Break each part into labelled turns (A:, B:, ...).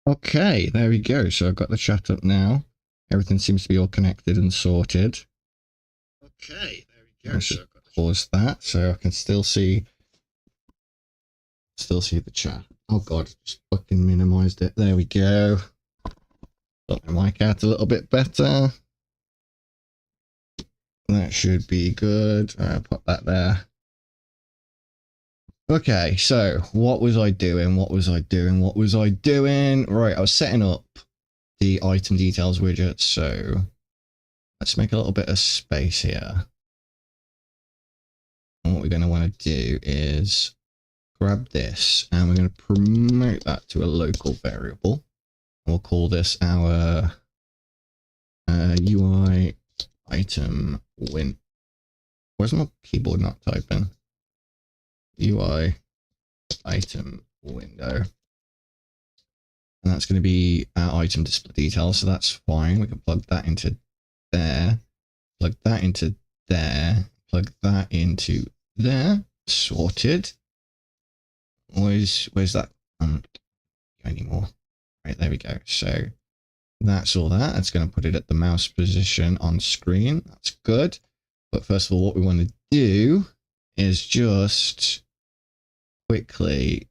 A: Okay, there we go. So I've got the chat up now. Everything seems to be all connected and sorted. Okay, there we go. So I've got pause that so I can still see the chat. Oh god, just fucking minimized it. There we go. Got my mic out a little bit better. That should be good. I'll put that there. Okay, so what was I doing? Right, I was setting up the item details widget, so let's make a little bit of space here. And what we're going to want to do is grab this and we're going to promote that to a local variable. We'll call this our UI item win. Where's my keyboard not typing? UI item window. And that's going to be our item display details, so that's fine. We can plug that into there, plug that into there, plug that into there. Sorted. Where's that? Anymore. Right, there we go. So that's all that. It's going to put it at the mouse position on screen. That's good. But first of all, what we want to do is just quickly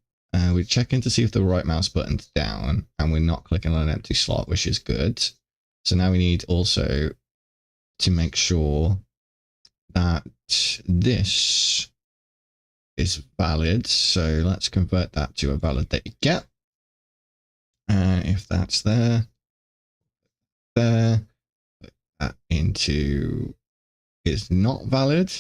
A: we're checking to see if the right mouse button's down and we're not clicking on an empty slot, which is good. So now we need also to make sure that this is valid. So let's convert that to a valid data get. If that's there, put that into is not valid.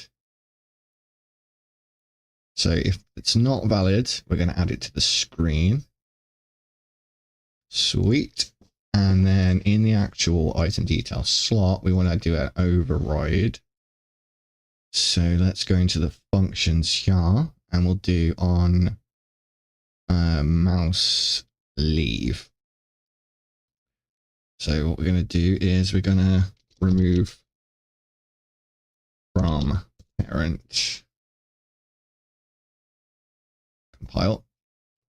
A: So if it's not valid, we're going to add it to the screen. Sweet. And then in the actual item detail slot, we want to do an override. So let's go into the functions here and we'll do on mouse leave. So what we're going to do is we're going to remove from parent. Compile.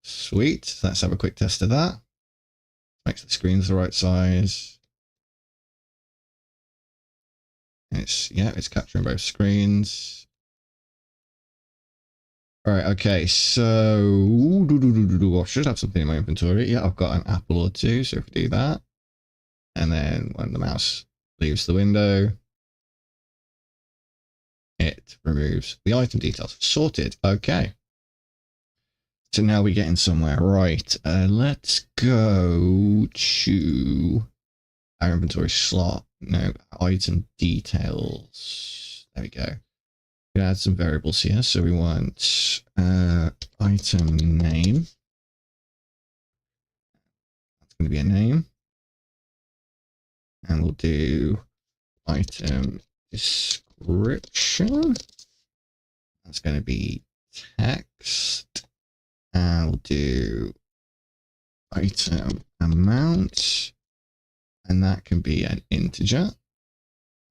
A: Sweet. Let's have a quick test of that. Makes the screens the right size. It's capturing both screens. All right, okay, so I should have something in my inventory. Yeah, I've got an apple or two, so if we do that, and then when the mouse leaves the window, it removes the item details. Sorted. Okay. So now we're getting somewhere. Right, let's go to our inventory slot. No, item details. There we go. We add some variables here. So we want item name. That's going to be a name. And we'll do item description. That's going to be text. And we'll do item amount. And that can be an integer.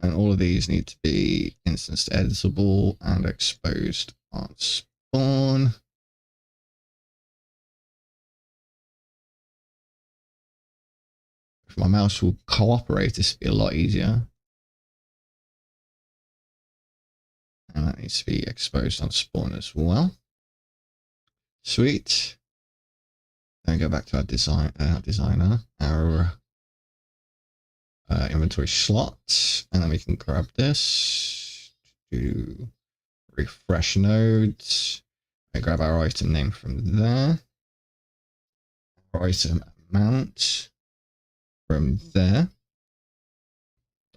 A: And all of these need to be instance editable and exposed on spawn. if my mouse will cooperate, this would be a lot easier. And that needs to be exposed on spawn as well. Sweet. Then go back to our designer, our inventory slots, and then we can grab this to refresh nodes. I grab our item name from there, our item amount from there.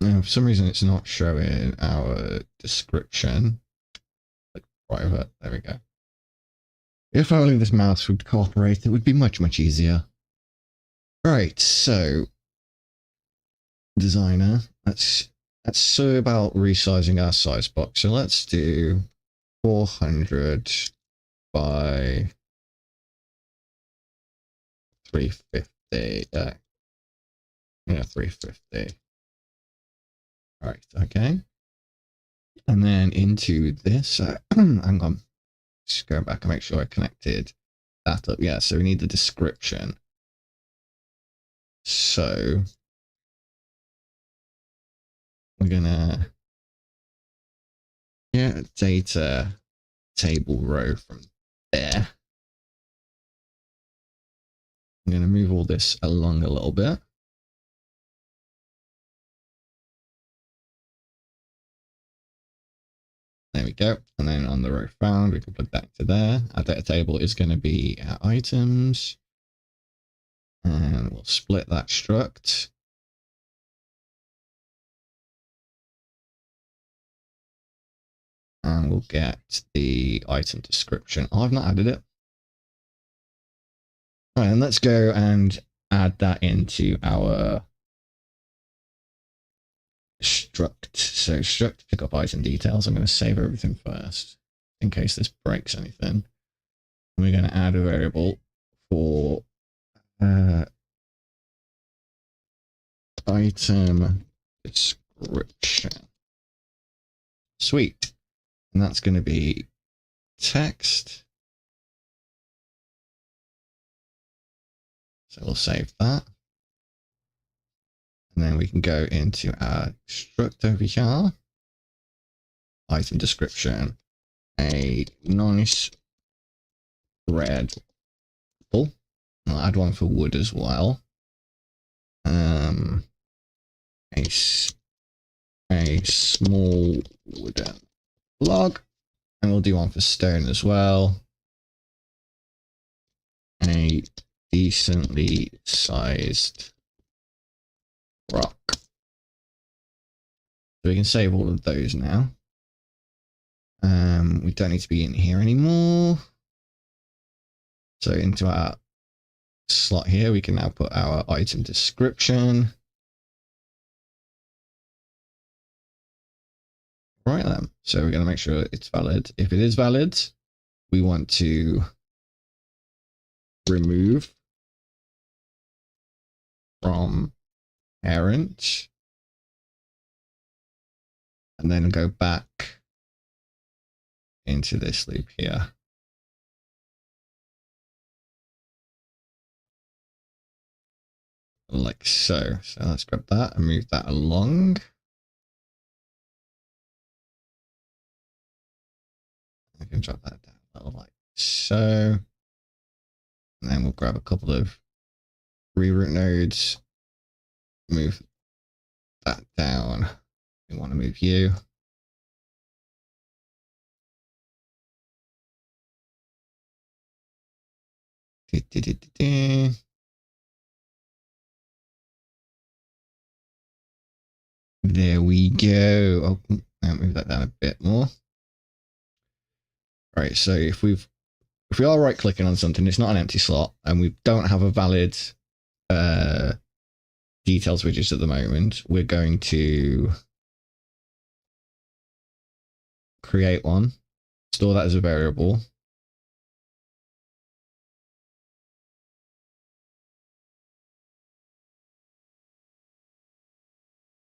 A: And for some reason, it's not showing our description. Like private. There we go. If only this mouse would cooperate, it would be much, much easier. Right, so designer. That's so about resizing our size box. So let's do 400 by 350. Yeah, 350. Right, okay. And then into this, hang on. Just go back and make sure I connected that up. Yeah, so we need the description. So we're gonna get a data table row from there. I'm gonna move all this along a little bit. There we go. And then on the row found, we can plug that into there. Our data table is going to be our items. And we'll split that struct. And we'll get the item description. Oh, I've not added it. All right, and let's go and add that into our struct. So struct pick up item details. I'm going to save everything first in case this breaks anything. We're going to add a variable for item description. Sweet. And that's going to be text. So we'll save that. And then we can go into our struct over here. Item description. A nice red apple. I'll add one for wood as well. A small wooden log. And we'll do one for stone as well. A decently sized rock. So we can save all of those now. We don't need to be in here anymore. So into our slot here, we can now put our item description. Right then. So we're going to make sure it's valid. If it is valid, we want to remove from parent and then go back into this loop here. Like so. So let's grab that and move that along. I can drop that down a little like so. And then we'll grab a couple of reroute nodes, move that down. We want to move you. There we go. Oh, I'll move that down a bit more. Right, so if we are right clicking on something, it's not an empty slot, and we don't have a valid details widget at the moment, we're going to create one, store that as a variable.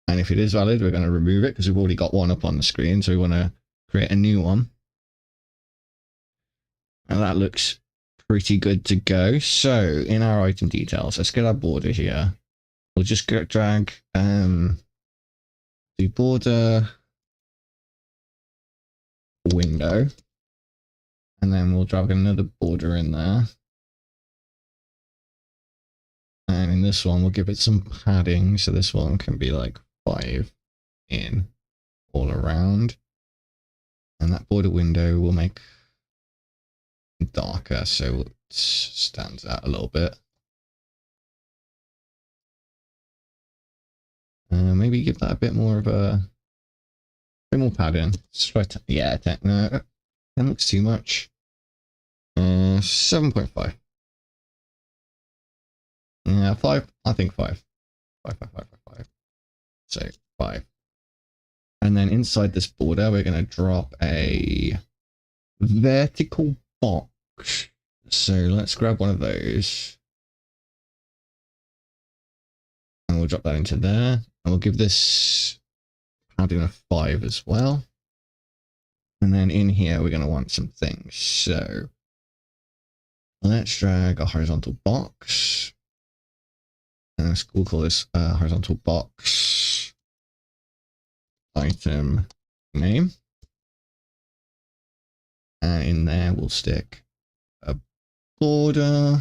A: And if it is valid, we're going to remove it because we've already got one up on the screen. So we want to create a new one. And that looks pretty good to go. So in our item details, let's get our border here. we'll just drag the border window, and then we'll drag another border in there. And in this one, we'll give it some padding. So this one can be like 5 in all around. And that border window will make darker so it stands out a little bit. Maybe give that a bit more of a bit more padding. Let's try yeah, no, that looks too much. 7.5. Yeah, 5. I think 5. 5, 5, 5, 5, 5. So 5. And then inside this border, we're going to drop a vertical box. So let's grab one of those. And we'll drop that into there. And we'll give this padding a 5 as well. And then in here, we're going to want some things. So let's drag a horizontal box. And we'll call this horizontal box item name. And in there, we'll stick a border.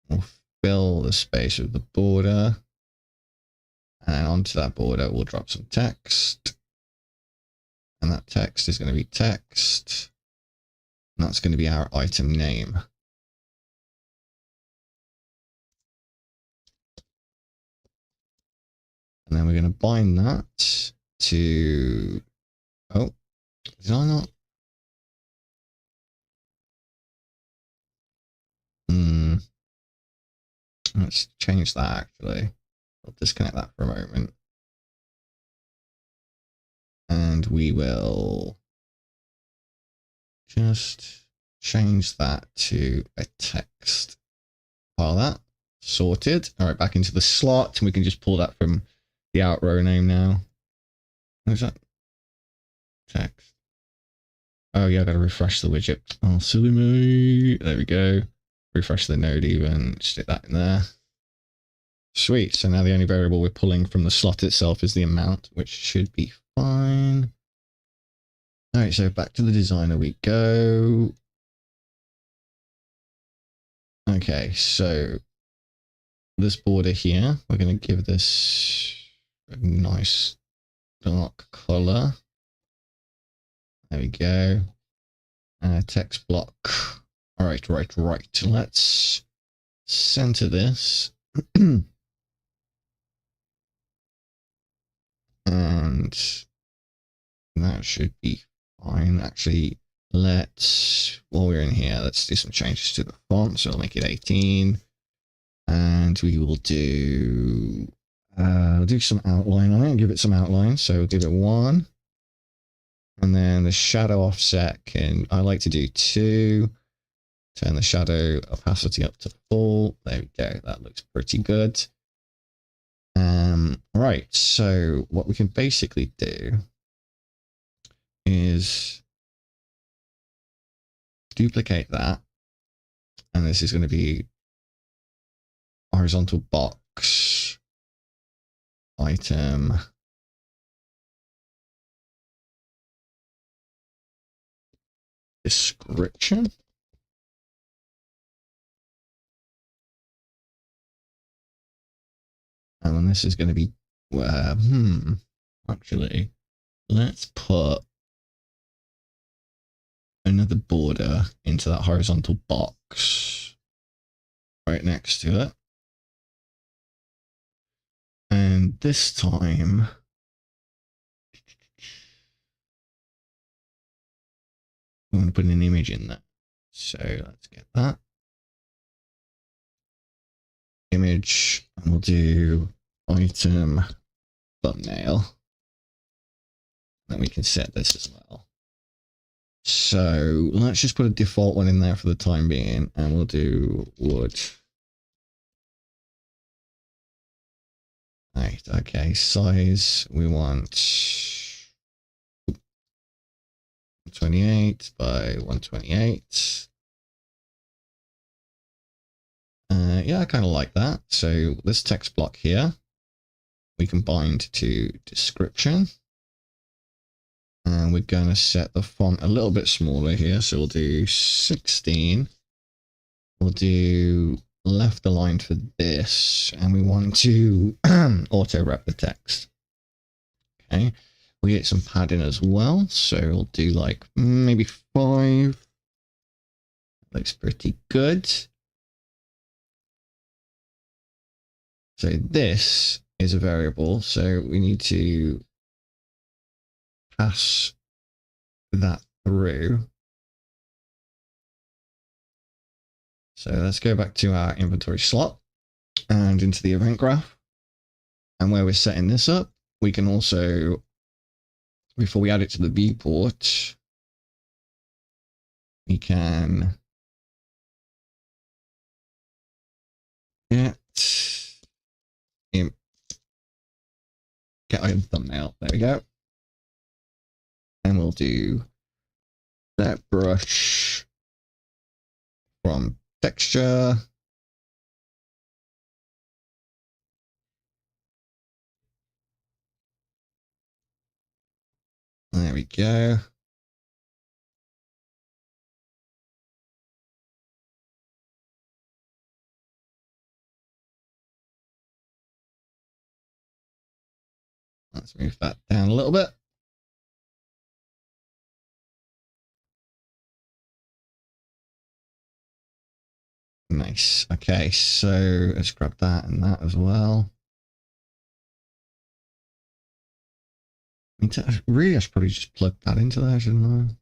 A: We'll fill the space with the border. And onto that border, we'll drop some text. And that text is going to be text. And that's going to be our item name. And then we're going to bind that to, oh, did I not? Let's change that actually. I'll disconnect that for a moment. And we will just change that to a text. File that. Sorted. All right, back into the slot. And we can just pull that from the out row name now. What is that? Text. Oh yeah, I gotta refresh the widget. Oh, silly me. There we go. Refresh the node even. Stick that in there. Sweet. So now the only variable we're pulling from the slot itself is the amount, which should be fine. All right, so back to the designer we go. Okay, so this border here, we're going to give this a nice dark color. There we go. Text block. All right, right. Let's center this. And that should be fine. Actually, while we're in here, let's do some changes to the font. So I'll make it 18. And we will do some outline on it, give it some outline. So we'll give it 1. And then the shadow offset I like to do 2. Turn the shadow opacity up to full. There we go. That looks pretty good. Right. So what we can basically do is duplicate that. And this is going to be horizontal box item description. And then this is going to be, actually, let's put another border into that horizontal box right next to it. And this time, I'm going to put an image in there. So let's get that image, and we'll do item thumbnail. Then we can set this as well. So let's just put a default one in there for the time being, and we'll do wood. Right, okay, size, we want 128 by 128. Yeah, I kind of like that. So this text block here, we can bind to description. And we're going to set the font a little bit smaller here. So we'll do 16. We'll do left aligned for this. And we want to auto wrap the text. Okay. We get some padding as well. So we'll do like maybe 5. Looks pretty good. So this is a variable. So we need to pass that through. So let's go back to our inventory slot and into the event graph. And where we're setting this up, we can also, before we add it to the viewport, we can get item thumbnail. There we go. And we'll do that brush from texture. There we go. Let's move that down a little bit. Nice. Okay, so let's grab that and that as well. Really, I should probably just plug that into there, shouldn't I?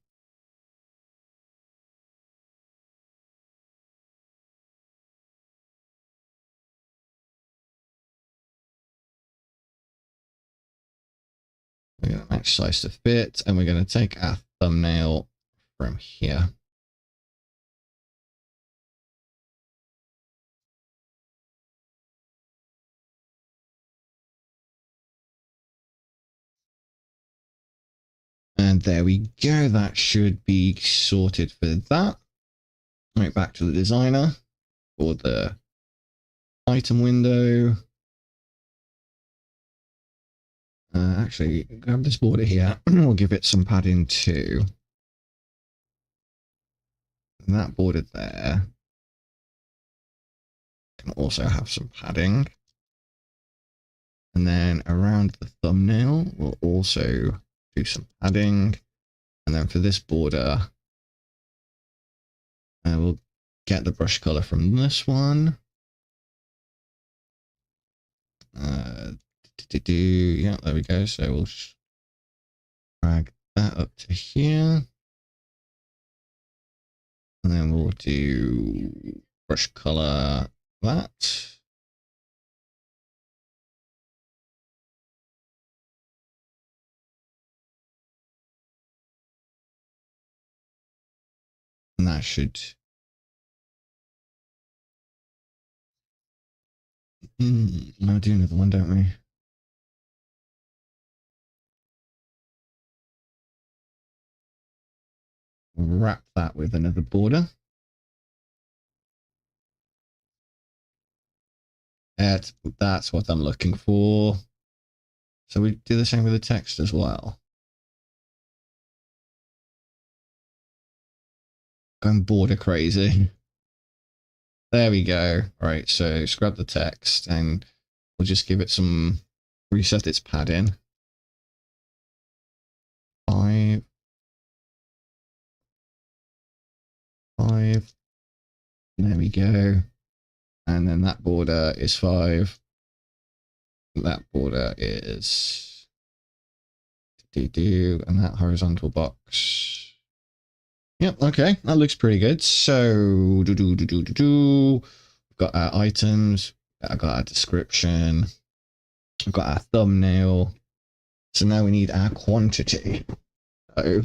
A: We're going to match size to fit, and we're going to take our thumbnail from here. And there we go. That should be sorted for that. Right, back to the designer for the item window. Actually, grab this border here. We'll give it some padding too. And that border there can also have some padding. And then around the thumbnail, we'll also do some padding. And then for this border, we'll get the brush color from this one. Yeah, there we go. So we'll drag that up to here. And then we'll do brush color that. And that should now do another one, don't we? Wrap that with another border. That's what I'm looking for. So we do the same with the text as well. Going border crazy. There we go. All right, so scrub the text and we'll just give it some, reset its padding. 5. 5. There we go. And then that border is 5. That border is and that horizontal box. Yep, okay, that looks pretty good. So we've got our items, I've got our description, I've got our thumbnail. So now we need our quantity. So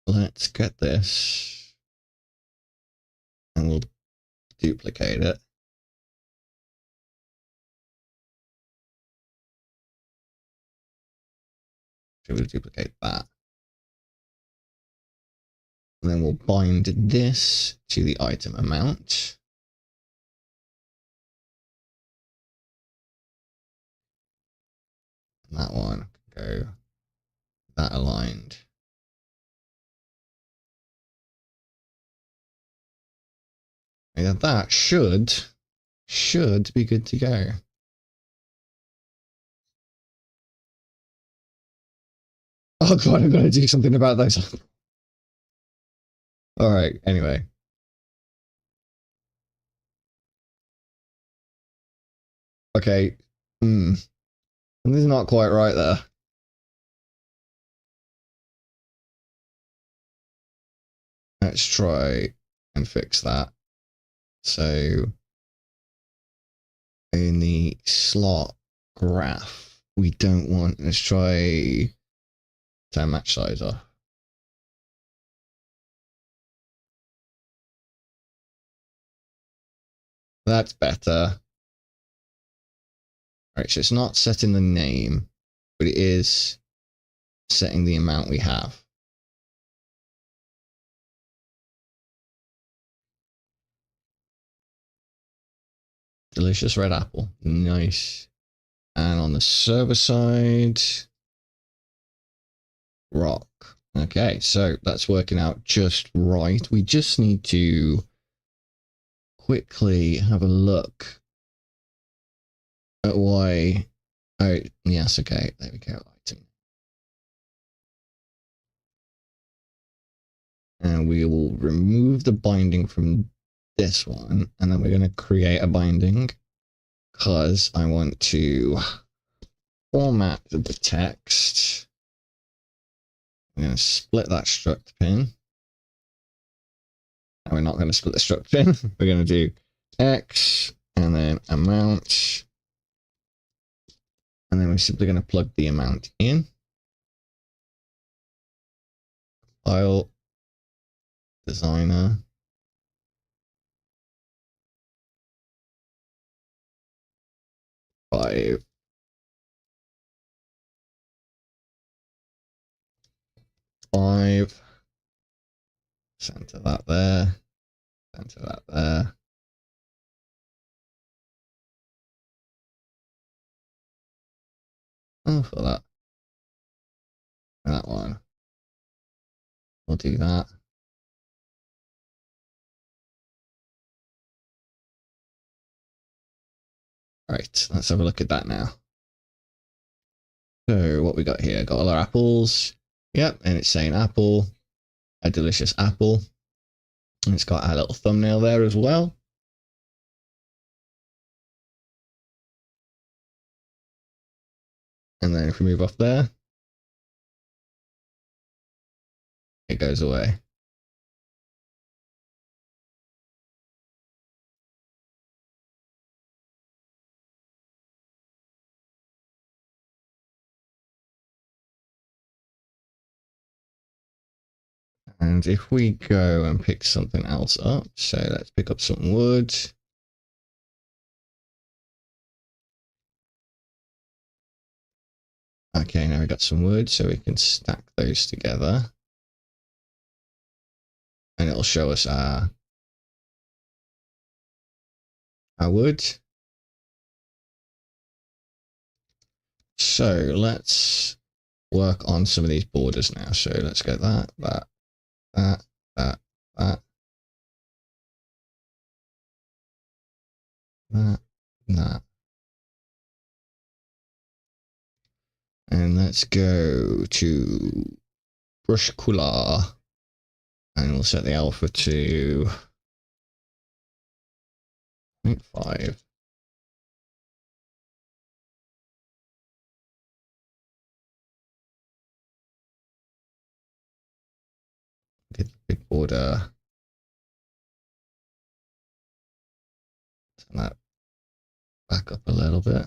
A: let's get this and we'll duplicate it. So we'll duplicate that. And then we'll bind this to the item amount. And that one can go that aligned. And that should be good to go. Oh god, I'm gonna do something about those. Alright, anyway. Okay. This is not quite right there. Let's try and fix that. So in the slot graph, we don't want, let's try turn match size off. That's better. Right, so it's not setting the name, but it is setting the amount we have. Delicious red apple. Nice. And on the server side, rock. Okay, so that's working out just right. We just need to quickly have a look at why. Oh, yes, okay, there we go. Item. And we will remove the binding from this one, and then we're going to create a binding because I want to format the text. I'm going to split that struct pin. And we're not going to split the struct pin. We're going to do X and then amount. And then we're simply going to plug the amount in. File designer. Five. Center that there. Center that there. Oh, for that. That one. We'll do that. Right, let's have a look at that now. So what we got here? Got all our apples. Yep, and it's saying apple, a delicious apple. And it's got our little thumbnail there as well. And then if we move off there, it goes away. And if we go and pick something else up, so let's pick up some wood. Okay, now we got some wood, so we can stack those together. And it'll show us our wood. So let's work on some of these borders now. So let's get that. And let's go to brush color. And we'll set the alpha to 0.5. Get the big border. Turn that back up a little bit.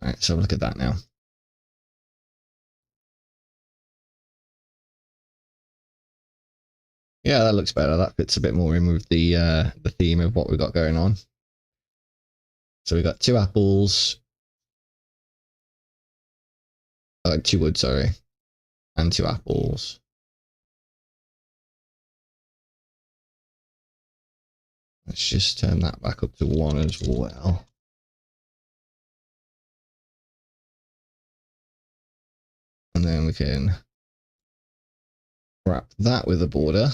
A: All right, so look at that now. Yeah, that looks better. That fits a bit more in with the theme of what we've got going on. So we got 2 apples. 2 wood, sorry. And 2 apples. Let's just turn that back up to 1 as well. And then we can wrap that with a border.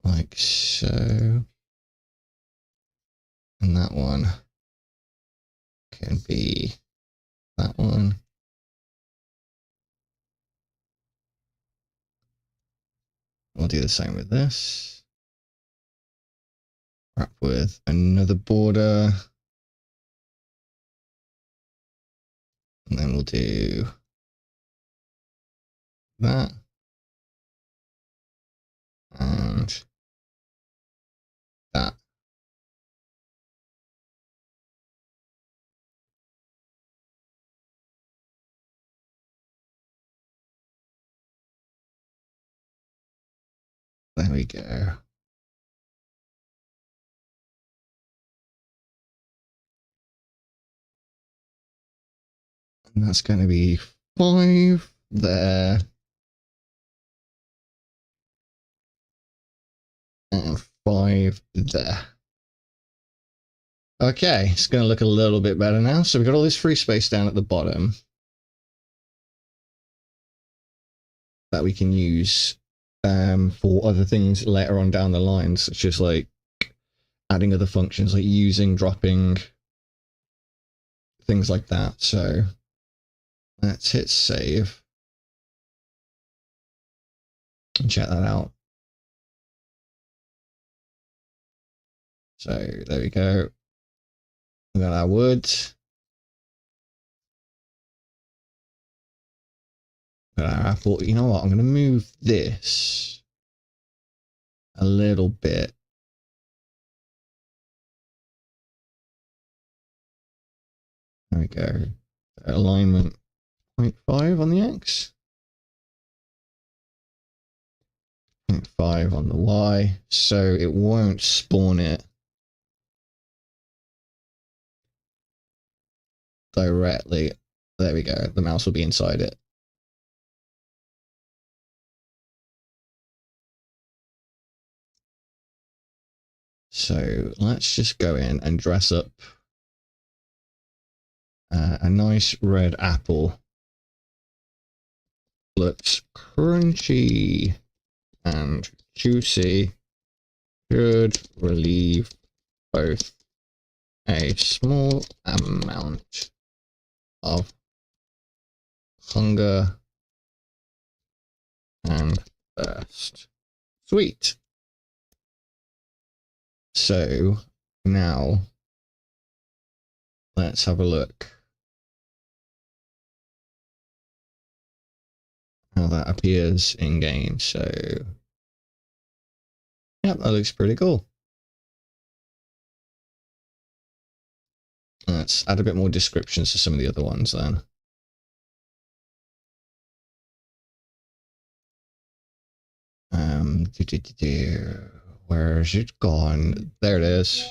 A: Like so. And that one can be that one. We'll do the same with this. Wrap with another border. And then we'll do that. And that. There we go. And that's going to be 5 there. And 5 there. Okay, it's going to look a little bit better now. So we've got all this free space down at the bottom that we can use for other things later on down the line, such as like adding other functions like using, dropping, things like that. So let's hit save and check that out. So there we go. We got our wood. Got our apple. You know what? I'm going to move this a little bit. There we go. Alignment 0.5 on the X. 0.5 on the Y. So it won't spawn it directly. There we go. The mouse will be inside it. So let's just go in and dress up a nice red apple. Looks crunchy and juicy. Should relieve both a small amount of hunger and thirst. Sweet. So now let's have a look how that appears in game. So yeah, that looks pretty cool. Let's add a bit more descriptions to some of the other ones then. Where's it gone? There it is.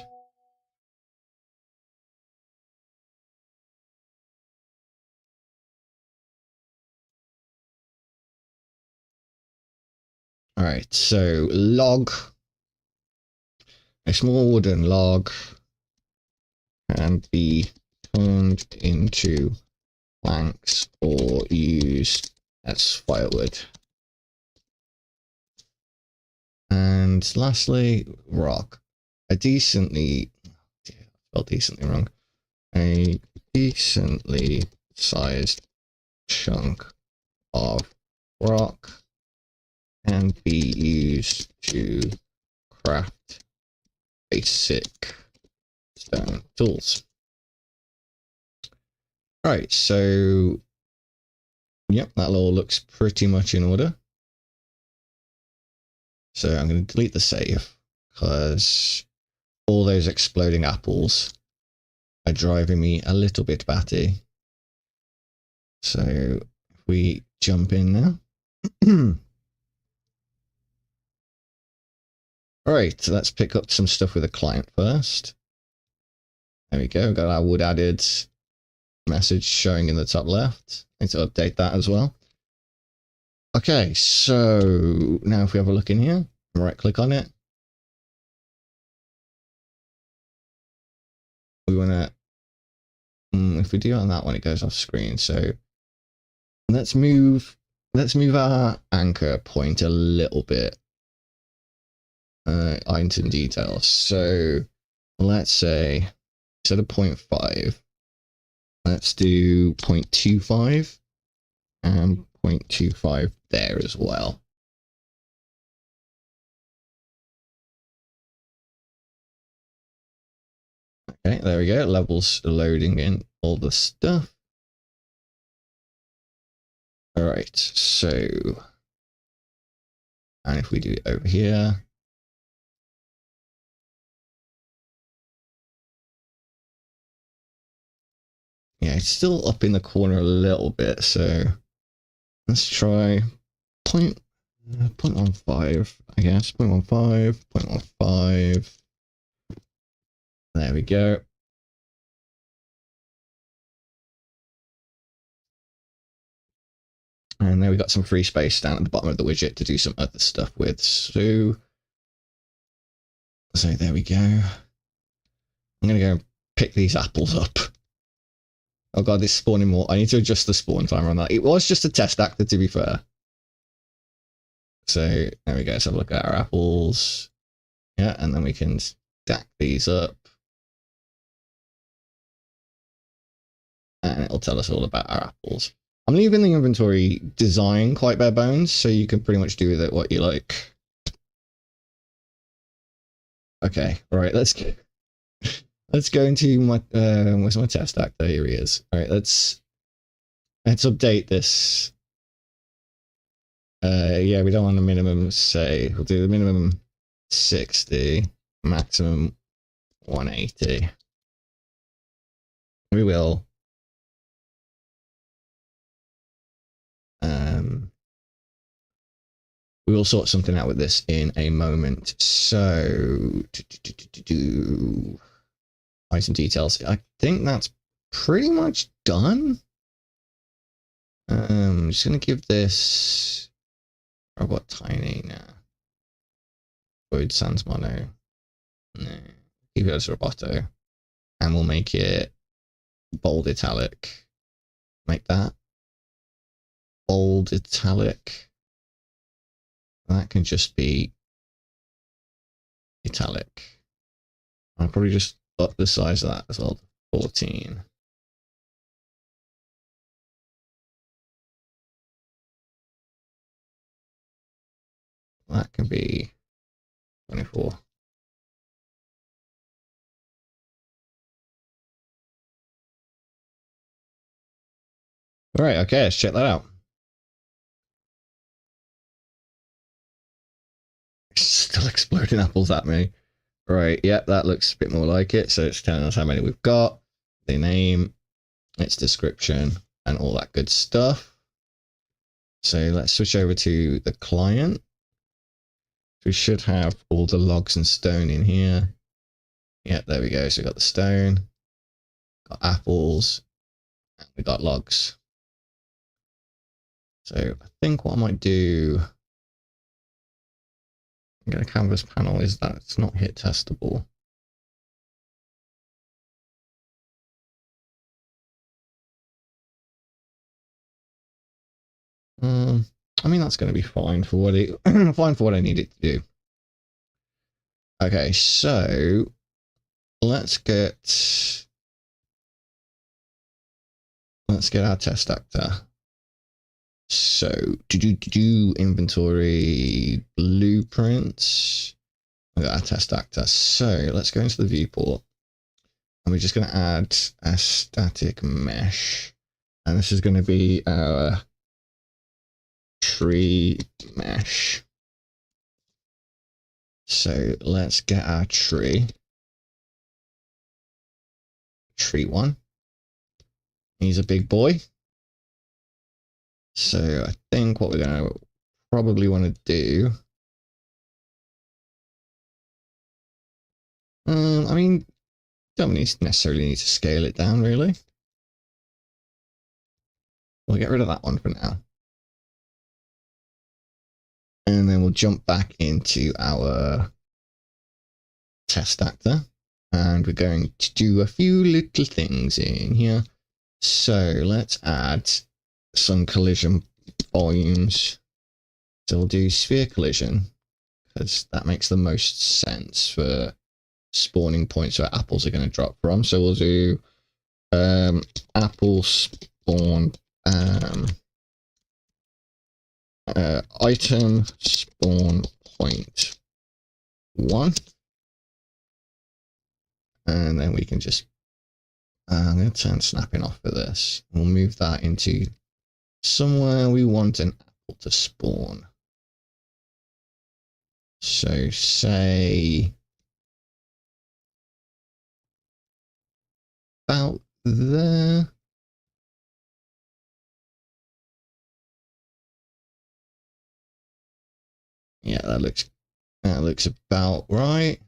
A: All right, so log, a small wooden log can be turned into planks or used as firewood. And lastly, rock. A decently wrong. A decently sized chunk of rock can be used to craft basic stone tools. Right, so yep, that all looks pretty much in order. So I'm going to delete the save because all those exploding apples are driving me a little bit batty. So if we jump in now. All right, so let's pick up some stuff with a client first. There we go. We've got our wood added message showing in the top left. Need to update that as well. Okay, so now if we have a look in here, right click on it. We want to, if we do it on that one, it goes off screen. So let's move our anchor point a little bit. Item details. So let's say instead of 0.5, let's do 0.25 and 0.25 there as well. Okay, there we go. Levels loading in all the stuff. All right, so, and if we do it over here, yeah, it's still up in the corner a little bit, so let's try 0.15, I guess, 0.15, 0.15. There we go. And then we got some free space down at the bottom of the widget to do some other stuff with. So there we go. I'm going to go and pick these apples up. Oh god, it's spawning more. I need to adjust the spawn timer on that. It was just a test actor, to be fair. So there we go. Let's have a look at our apples. Yeah, and then we can stack these up. And it'll tell us all about our apples. I'm leaving the inventory design quite bare bones, so you can pretty much do with it what you like. Okay, all right, let's go into my where's my test actor? Here he is. All right, let's update this. Yeah, we don't want a minimum, say we'll do the minimum 60, maximum 180. We will sort something out with this in a moment. So item details. I think that's pretty much done. I'm just gonna give this robot tiny now. Void sans mono. No. Keep it as roboto. And we'll make it bold italic. Make that bold italic. That can just be italic. I'll probably just up the size of that as well, 14. That can be 24. All right, okay, let's check that out. Still exploding apples at me. Right, yep, that looks a bit more like it. So it's telling us how many we've got, the name, its description, and all that good stuff. So let's switch over to the client. We should have all the logs and stone in here. Yep, there we go. So we got the stone, got apples, and we got logs. So I think what I might do, I'm going to canvas panel is that it's not hit testable. I mean, that's going to be fine for what it fine for what I need it to do. Okay, so let's get our test actor. So do inventory blueprints. We got our test actor. So let's go into the viewport, and we're just going to add a static mesh, and this is going to be our tree mesh. So let's get our tree. Tree one. He's a big boy. So I think what we're going to probably want to do, I mean, don't necessarily need to scale it down, really. We'll get rid of that one for now. And then we'll jump back into our test actor. And we're going to do a few little things in here. So let's add some collision volumes. So we'll do sphere collision, because that makes the most sense for spawning points where apples are going to drop from. So we'll do apple spawn item spawn point 1, and then we can just I'm going to turn snapping off for this. We'll move that into somewhere we want an apple to spawn. So say about there. Yeah, that looks about right.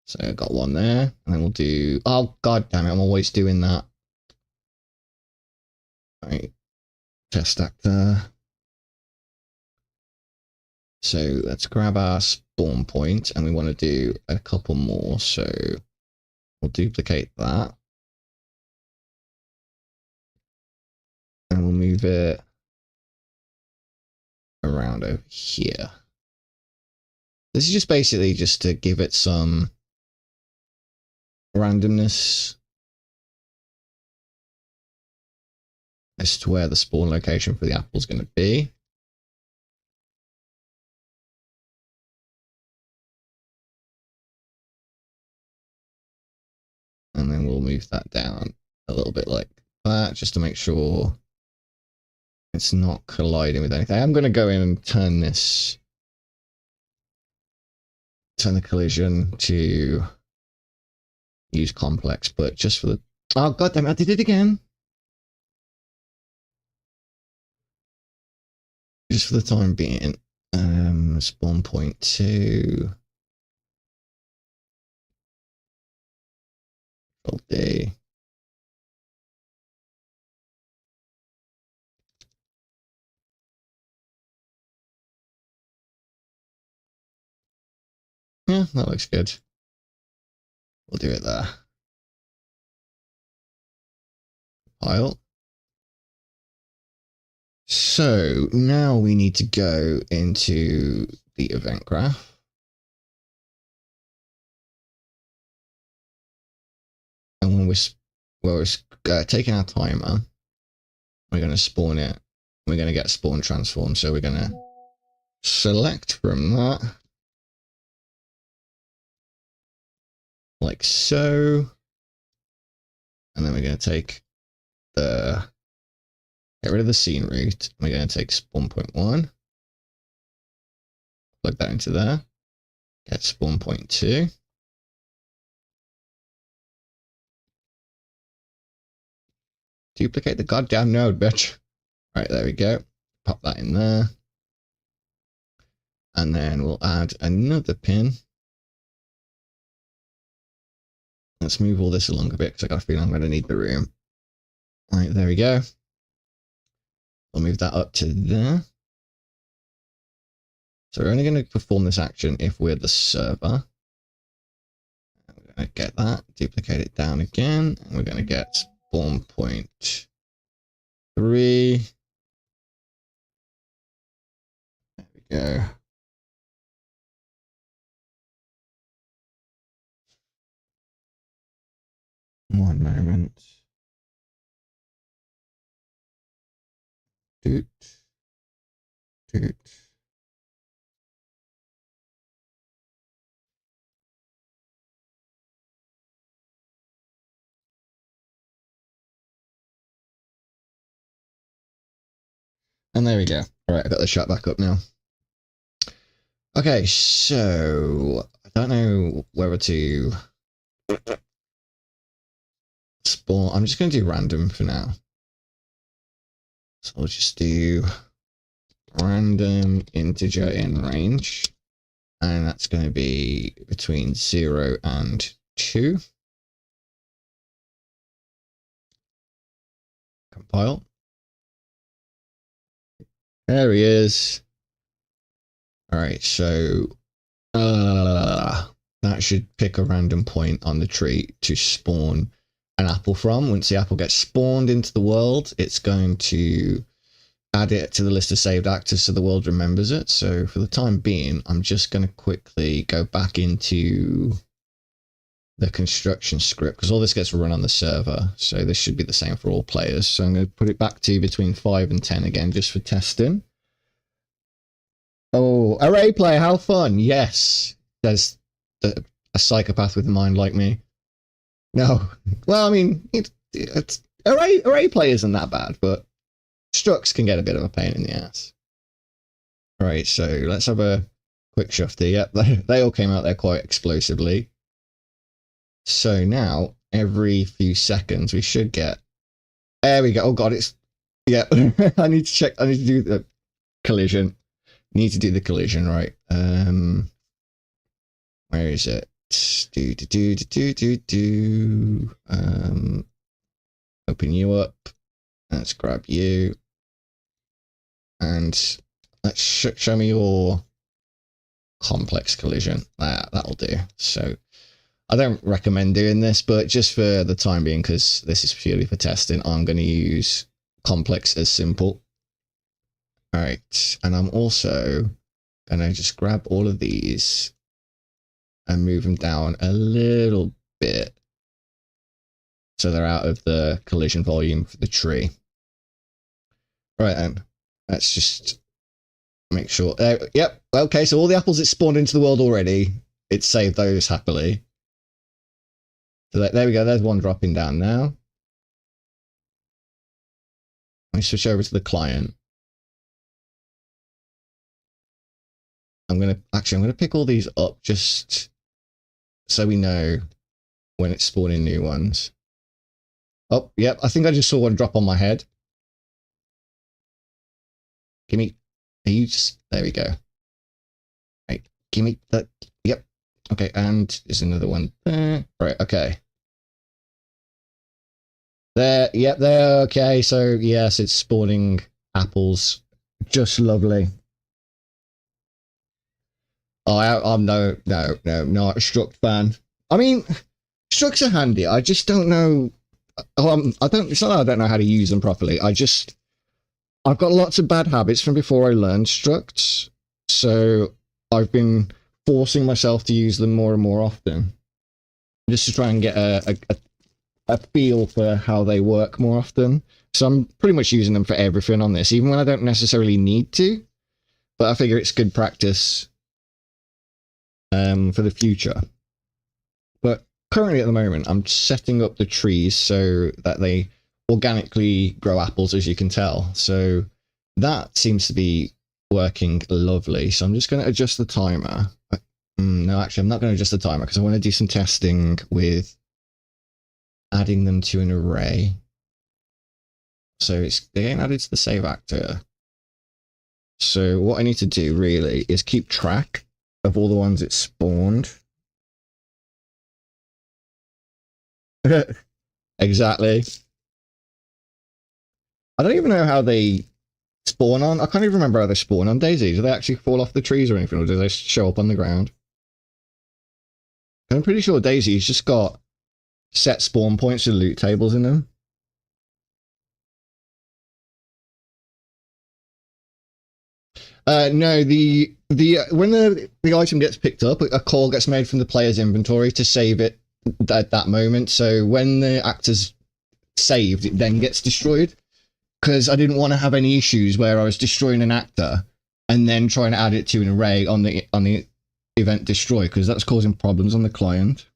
A: So I got one there, and then we'll do, oh god damn it, I'm always doing that. Right, test actor. So let's grab our spawn point, and we want to do a couple more, so we'll duplicate that. And we'll move it around over here. This is just basically just to give it some randomness as to where the spawn location for the apple is going to be. And then we'll move that down a little bit like that, just to make sure it's not colliding with anything. I'm going to go in and turn the collision to use complex, but just for the, oh god damn it, I did it again. Just for the time being, spawn point 2. Control D. Yeah, that looks good. We'll do it there. Pile. So now we need to go into the event graph. And when we're taking our timer, we're going to spawn it. We're going to get spawn transform. So we're going to select from that, like so. And then we're going to take get rid of the scene root. We're going to take spawn point 1, plug that into there, get spawn point 2. Duplicate the goddamn node, bitch. Right, there we go. Pop that in there. And then we'll add another pin. Let's move all this along a bit because I got a feeling I'm going to need the room. Right, there we go. We'll move that up to there. So we're only going to perform this action if we're the server. We're going to get that, duplicate it down again, and we're going to get spawn point 3. There we go. One moment. Doot. Doot. And there we go. All right, I got the shot back up now. Okay, so I don't know whether to spawn. I'm just going to do random for now. So I'll just do random integer in range. And that's going to be between 0 and 2. Compile. There he is. All right, so that should pick a random point on the tree to spawn an apple from. Once the apple gets spawned into the world, it's going to add it to the list of saved actors so the world remembers it. So for the time being, I'm just going to quickly go back into the construction script because all this gets run on the server. So this should be the same for all players. So I'm going to put it back to between 5 and 10 again, just for testing. Oh, array player, how fun. Yes. There's a psychopath with a mind like me. No. Well, I mean, it's array play isn't that bad, but structs can get a bit of a pain in the ass. All right, so let's have a quick shufty. Yep, they all came out there quite explosively. So now, every few seconds, we should get... There we go. Oh, God, it's... Yeah, I need to check. I need to do the collision. Need to do the collision, right? Where is it? Open you up. Let's grab you. And let's show me your complex collision. That'll do. So I don't recommend doing this, but just for the time being, because this is purely for testing, I'm going to use complex as simple. All right, and I'm also going to just grab all of these and move them down a little bit so they're out of the collision volume for the tree. All right, then, let's just make sure. Yep, okay, so all the apples that spawned into the world already, it saved those happily. So there we go, there's one dropping down now. Let me switch over to the client. I'm gonna pick all these up just so we know when it's spawning new ones. Oh, yep, I think I just saw one drop on my head. Are you just, there we go. Right, give me that, yep. Okay, and there's another one there. Right, okay. There, yep, there, okay, so yes, it's spawning apples. Just lovely. Oh, I'm not a struct fan. I mean, structs are handy. I just don't know. It's not that I don't know how to use them properly. I've got lots of bad habits from before I learned structs, so I've been forcing myself to use them more and more often, just to try and get a feel for how they work more often. So I'm pretty much using them for everything on this, even when I don't necessarily need to. But I figure it's good practice for the future. But currently at the moment, I'm setting up the trees so that they organically grow apples, as you can tell. So that seems to be working lovely. So I'm just going to adjust the timer. No, actually, I'm not going to adjust the timer because I want to do some testing with adding them to an array. So they're getting added to the save actor. So what I need to do really is keep track of all the ones it spawned. Exactly. I don't even know how they spawn on. I can't even remember how they spawn on Daisy. Do they actually fall off the trees or anything, or do they show up on the ground? I'm pretty sure Daisy's just got set spawn points and loot tables in them. No, when the item gets picked up, a call gets made from the player's inventory to save it at that moment. So when the actor's saved, it then gets destroyed. Because I didn't want to have any issues where I was destroying an actor and then trying to add it to an array on the event destroy, because that's causing problems on the client.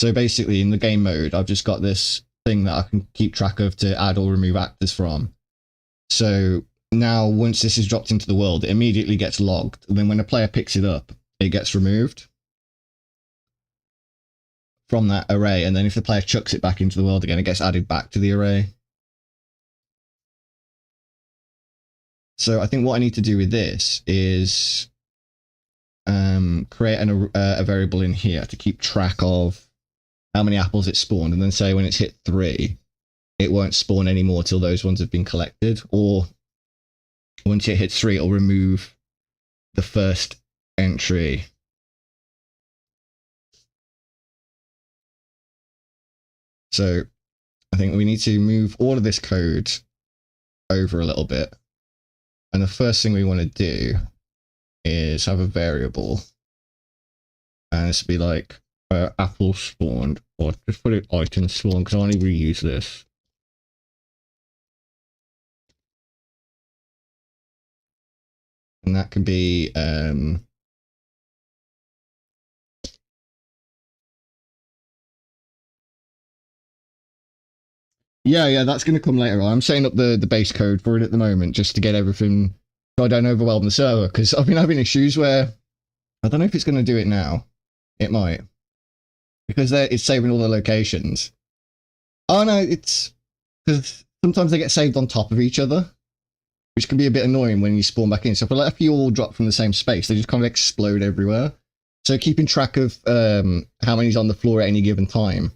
A: So basically, in the game mode, I've just got this thing that I can keep track of to add or remove actors from. So now, once this is dropped into the world, it immediately gets logged. And then when a player picks it up, it gets removed. from that array, and then if the player chucks it back into the world again, it gets added back to the array. So I think what I need to do with this is create a variable in here to keep track of how many apples it spawned, and then say when it's hit 3, it won't spawn anymore till those ones have been collected, or once it hits 3, it'll remove the first entry. So I think we need to move all of this code over a little bit. And the first thing we want to do is have a variable. And this will be like apple spawned, or just put it item spawned because I want to reuse this. And that can be yeah, that's going to come later on. I'm setting up the base code for it at the moment just to get everything so I don't overwhelm the server, because I've been having issues where I don't know if it's going to do it now. It might, because it's saving all the locations. Oh no, it's because sometimes they get saved on top of each other, which can be a bit annoying when you spawn back in. So if you all drop from the same space, they just kind of explode everywhere. So keeping track of how many's on the floor at any given time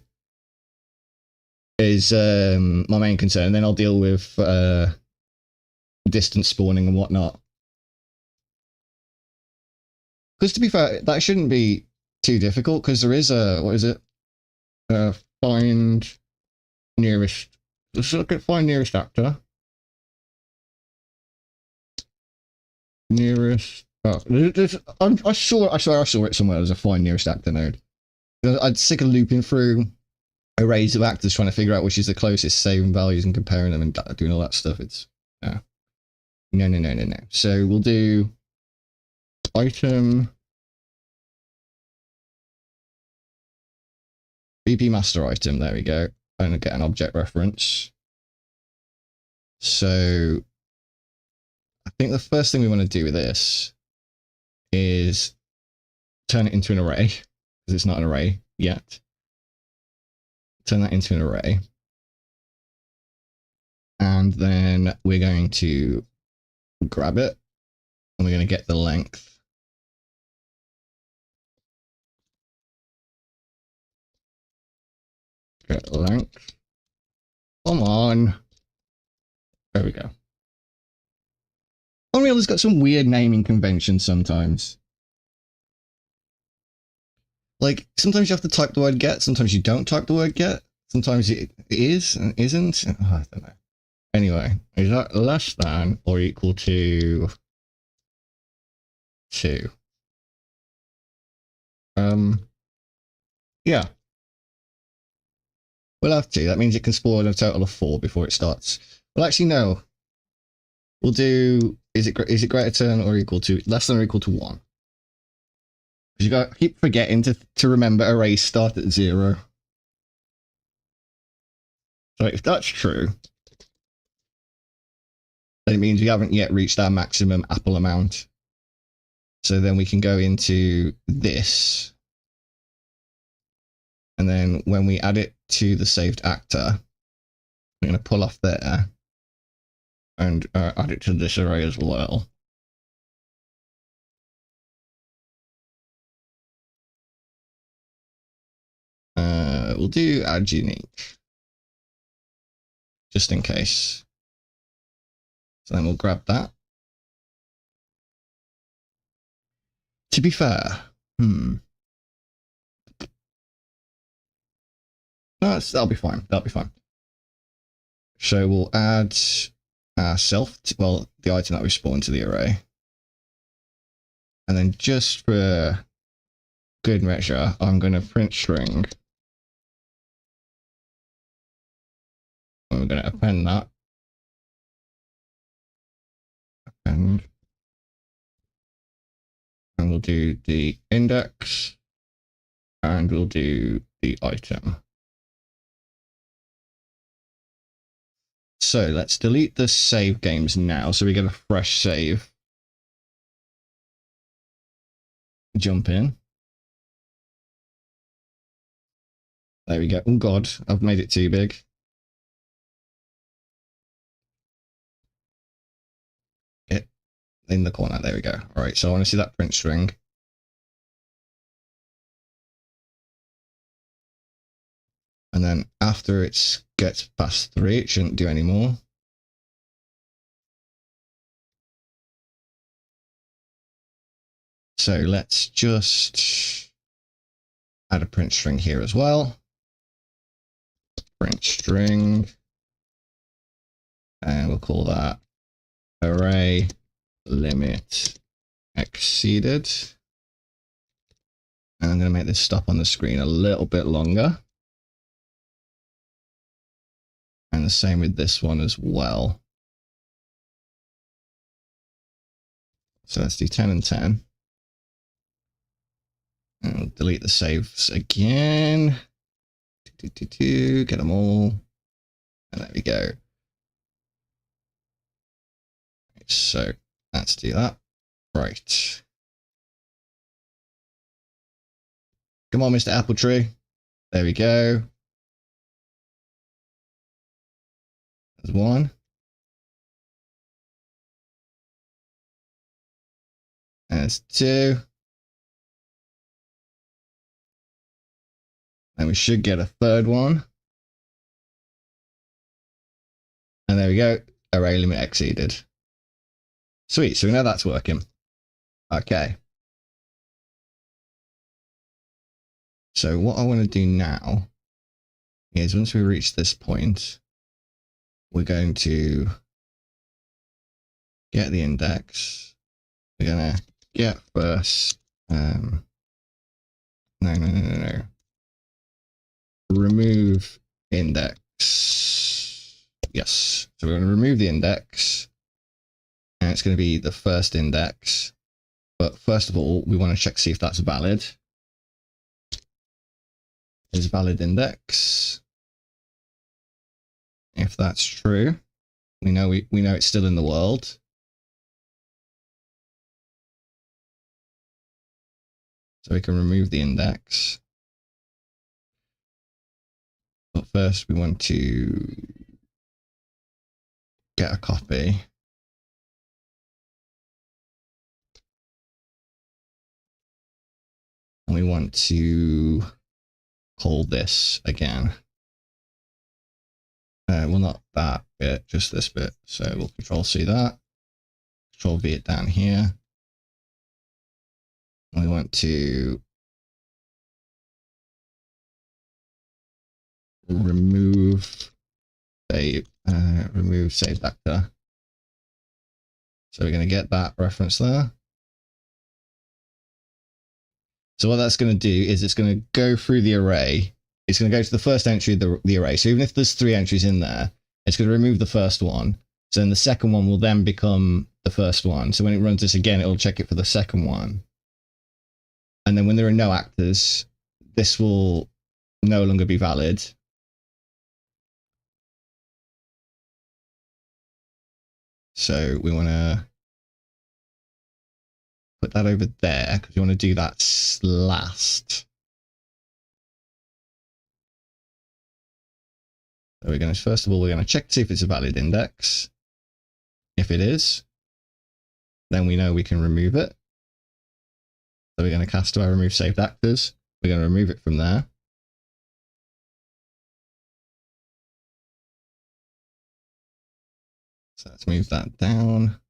A: is my main concern. And then I'll deal with distance spawning and whatnot. Because to be fair, that shouldn't be too difficult, because there is a, what is it? Find nearest. Let's look at find nearest actor. Nearest. Oh, I saw it somewhere. There's a find nearest actor node. I'd sick of looping through arrays of actors trying to figure out which is the closest, saving values and comparing them and doing all that stuff. It's no. So we'll do item BP master item. There we go. And get an object reference. So I think the first thing we want to do with this is turn it into an array, because it's not an array yet. Turn that into an array. And then we're going to grab it, and we're going to get the length. Get length. Come on. There we go. Unreal has got some weird naming conventions sometimes. Like, sometimes you have to type the word get, sometimes you don't type the word get, sometimes it is and isn't. Oh, I don't know. Anyway, is that less than or equal to 2? Yeah. We'll have to. That means it can spawn a total of 4 before it starts. Well, actually, no. We'll do, is it greater than or equal to, less than or equal to 1? Because you got to keep forgetting to remember arrays start at 0. So if that's true, then it means we haven't yet reached our maximum apple amount. So then we can go into this. And then when we add it to the saved actor, we're going to pull off there and add it to this array as well. We'll do add unique, just in case. So then we'll grab that. To be fair, no, that'll be fine. That'll be fine. So we'll add self, well, the item that we spawned to the array. And then just for good measure, I'm going to print string. And we're going to append that. Append. And we'll do the index. And we'll do the item. So let's delete the save games now, so we get a fresh save. Jump in. There we go. Oh God, I've made it too big. It in the corner. There we go. All right. So I want to see that print string. And then after it gets past 3, it shouldn't do any more. So let's just add a print string here as well. Print string. And we'll call that array limit exceeded. And I'm going to make this stop on the screen a little bit longer. And the same with this one as well. So let's do 10 and 10. And we'll delete the saves again. Get them all. And there we go. So let's do that. Right. Come on, Mr. Apple Tree. There we go. There's one. And there's 2. And we should get a 3rd one. And there we go. Array limit exceeded. Sweet. So we know that's working. Okay. So what I want to do now is once we reach this point, we're going to get the index. We're going to get first. No. Remove index. Yes. So we're going to remove the index. And it's going to be the first index. But first of all, we want to check to see if that's valid. Is valid index. If that's true, we know it's still in the world. So we can remove the index. But first we want to get a copy. And we want to call this again. Well, not that bit, just this bit. So we'll Control C that. Control V it down here. And we want to remove save vector. So we're going to get that reference there. So what that's going to do is it's going to go through the array. It's going to go to the first entry of the array. So even if there's 3 entries in there, it's going to remove the first one. So then the second one will then become the first one. So when it runs this again, it'll check it for the second one. And then when there are no actors, this will no longer be valid. So we want to put that over there because we want to do that last. So we're going to, first of all, we're going to check to see if it's a valid index. If it is, then we know we can remove it. So we're going to cast to our remove saved actors. We're going to remove it from there. So let's move that down.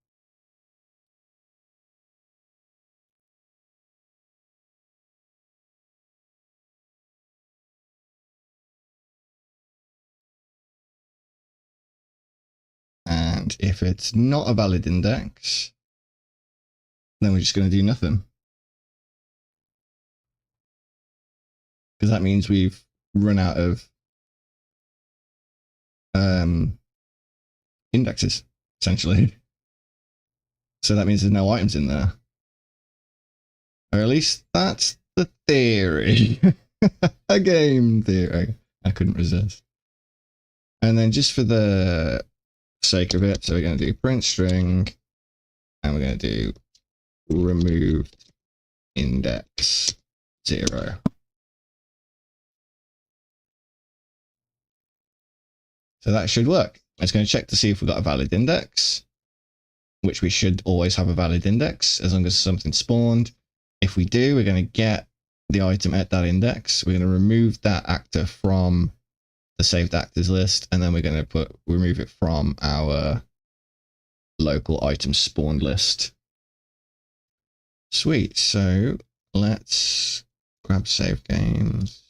A: And if it's not a valid index, then we're just going to do nothing. Because that means we've run out of indexes, essentially. So that means there's no items in there. Or at least that's the theory. A game theory. I couldn't resist. And then just for the sake of it, so we're going to do print string, and we're going to do remove index 0. So that should work. It's going to check to see if we've got a valid index, which we should always have a valid index as long as something spawned. If we do, we're going to get the item at that index. We're going to remove that actor from the saved actors list, and then we're going to remove it from our local item spawned list. Sweet. So let's grab save games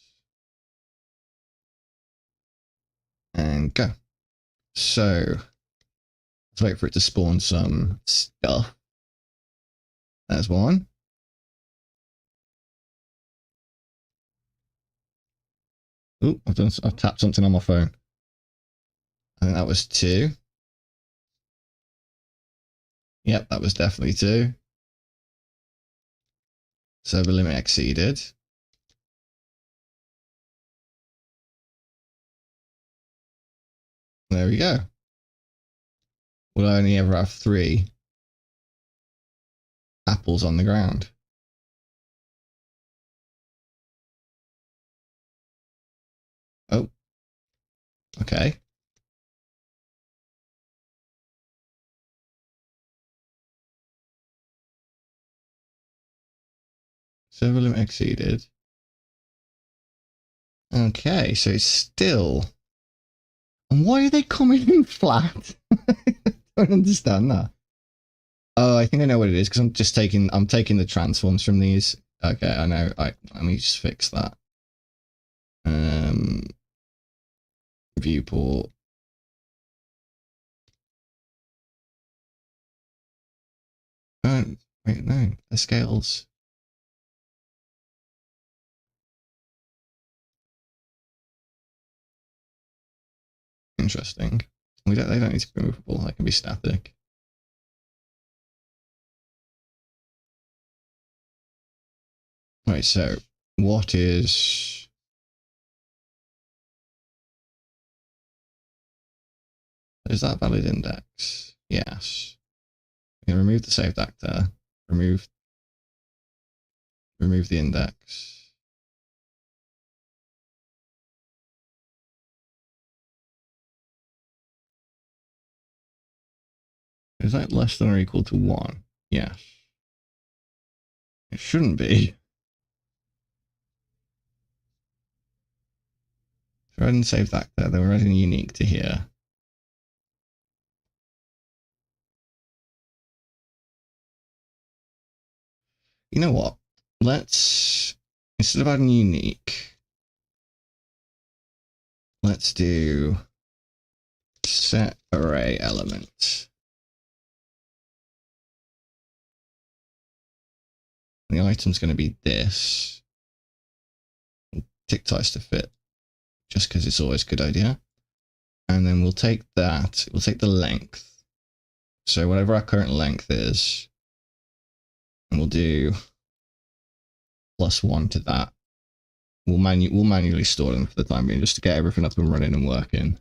A: and go. So let's wait for it to spawn some stuff. There's one. Ooh, I've tapped something on my phone. I think that was 2. Yep, that was definitely 2. Server limit exceeded. There we go. We'll only ever have 3 apples on the ground. Oh. Okay. Server limit exceeded. Okay, so it's still... And why are they coming in flat? I don't understand that. Oh, I think I know what it is, because I'm taking the transforms from these. Okay, I know. Let me just fix that. Viewport. Oh, wait, no, the scales. Interesting. They don't need to be movable. They can be static. Right. So what is that valid index? Yes. I'm gonna remove the saved actor. Remove the index. Is that less than or equal to 1? Yes. It shouldn't be. Go ahead and save that there. Then we're adding unique to here. You know what? Let's, instead of adding unique, let's do set array element. The item's going to be this. Tick ties to fit, just because it's always a good idea. And then we'll take that, we'll take the length. So whatever our current length is, and we'll do +1 to that. We'll manually store them for the time being, just to get everything up and running and working.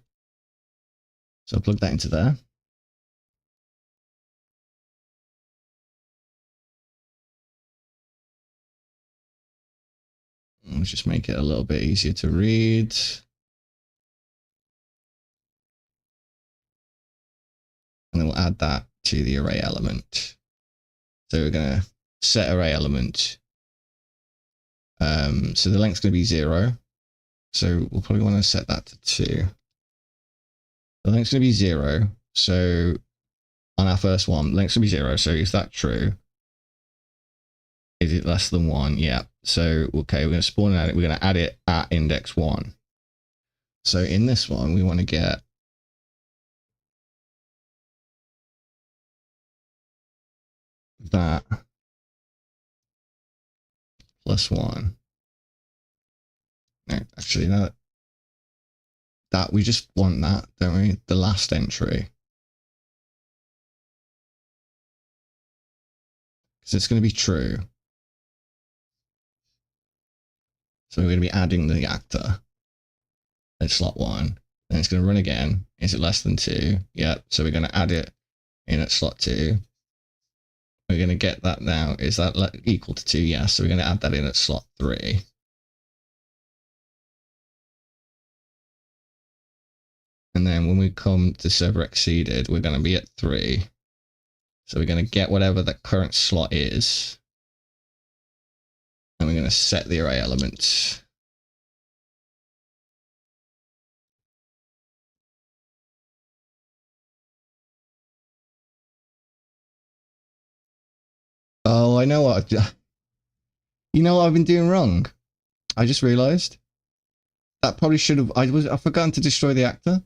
A: So I'll plug that into there. Let's just make it a little bit easier to read. And then we'll add that to the array element. So we're going to set array element. So the length's going to be 0. So we'll probably want to set that to 2. The length's going to be 0. So on our first one, length's going to be 0. So is that true? Is it less than 1? Yeah. So, okay, we're going to spawn and add it. We're going to add it at index 1. So in this one, we want to get that +1. No, actually, that we just want that, don't we? The last entry. Because it's going to be true. So we're going to be adding the actor at slot 1. Then it's going to run again. Is it less than 2? Yep. So we're going to add it in at slot 2. We're going to get that now. Is that equal to 2? Yes. So we're going to add that in at slot 3. And then when we come to server exceeded, we're going to be at 3. So we're going to get whatever the current slot is. And we're going to set the array elements. Oh, I know what. You know what I've been doing wrong? I just realized. That probably should have. I've forgotten to destroy the actor.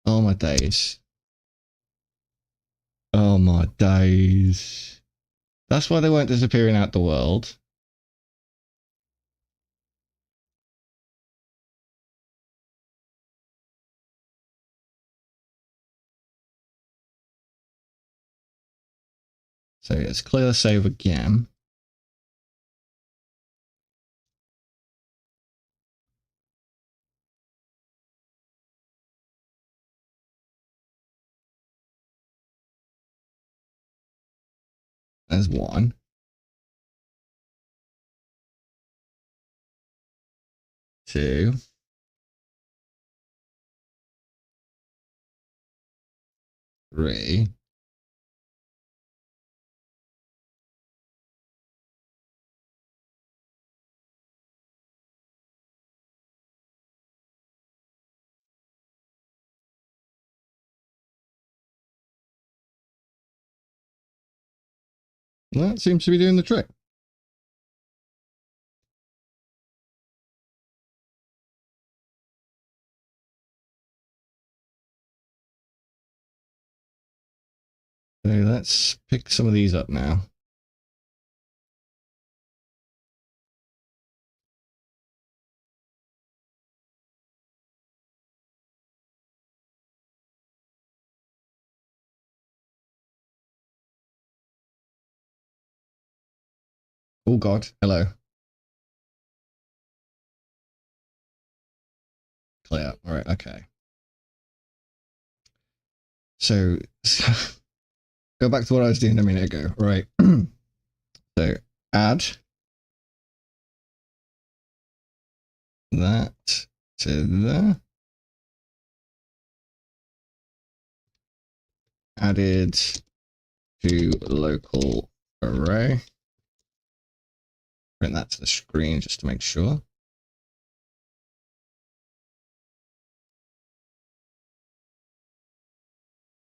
A: Oh my days. Oh my days. That's why they weren't disappearing out the world. So let's clear the save again. There's 1. 2. 3. That seems to be doing the trick. So let's pick some of these up now. Oh god, hello. Clear. Alright, okay. So go back to what I was doing a minute ago. Right. So add that to there. Added to local array. Print that to the screen just to make sure.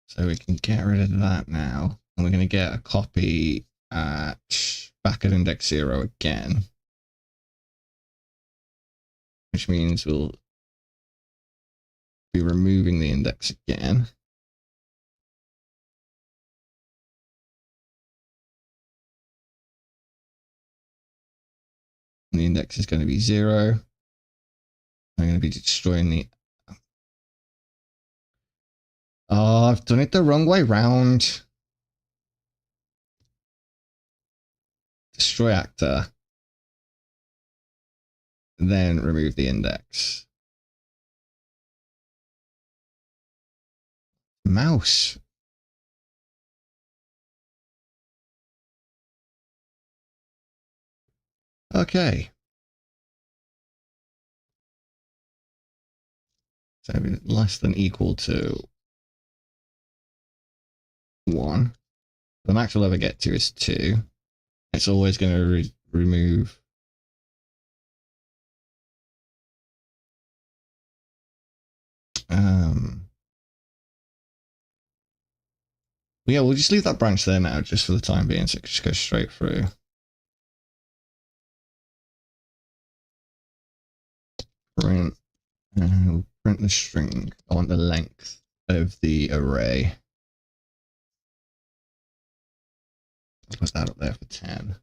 A: So we can get rid of that now. And we're going to get a copy back at index 0 again. Which means we'll be removing the index again. And the index is going to be 0. I'm going to be destroying the... Oh, I've done it the wrong way round. Destroy actor. Then remove the index. Mouse. Okay. So less than equal to 1. The max we'll ever get to is 2. It's always going to remove yeah, we'll just leave that branch there now just for the time being, so it just goes straight through. Print, we'll print the string. I want the length of the array. I'll put that up there for 10.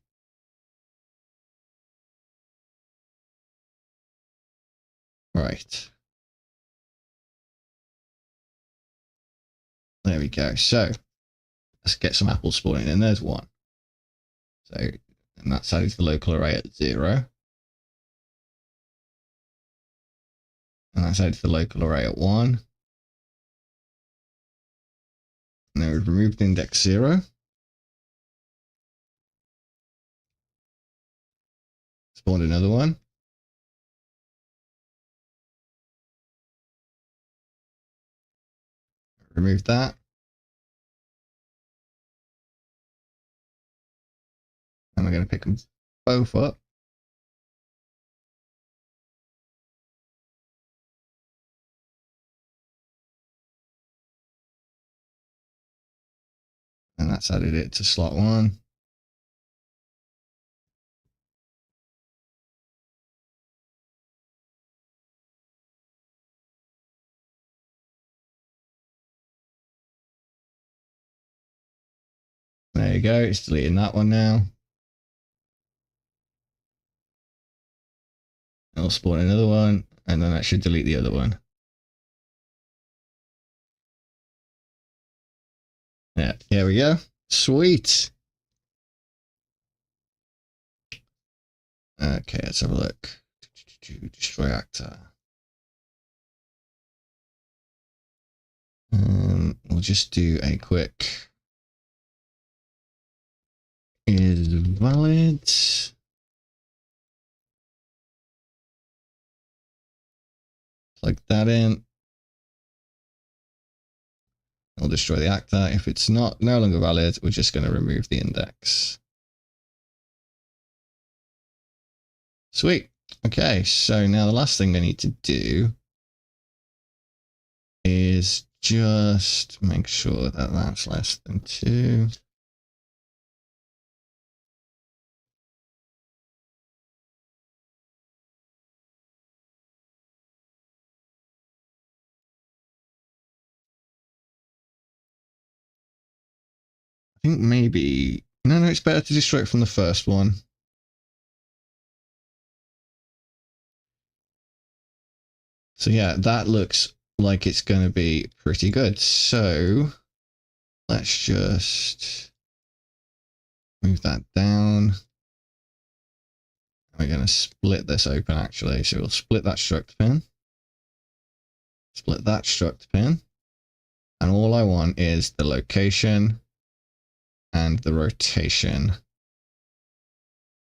A: Right. There we go. So let's get some apples spawning in. There's 1. So, and that's added to the local array at 0. And that's added to the local array at 1. And then we've removed index 0. Spawned another one. Remove that. And we're going to pick them both up. And that's added it to slot 1. There you go, it's deleting that one now. It'll spawn another one, and then that should delete the other one. Yeah, here we go. Sweet. Okay, let's have a look. Destroy actor. We'll just do a quick is valid. Plug that in. We'll destroy the actor. If it's no longer valid, we're just going to remove the index. Sweet. Okay, so now the last thing I need to do is just make sure that that's less than 2. I think maybe, no, it's better to destroy it from the first one. So yeah, that looks like it's going to be pretty good. So let's just move that down. We're going to split this open actually. So we'll split that struct pin. Split that struct pin. And all I want is the location and the rotation.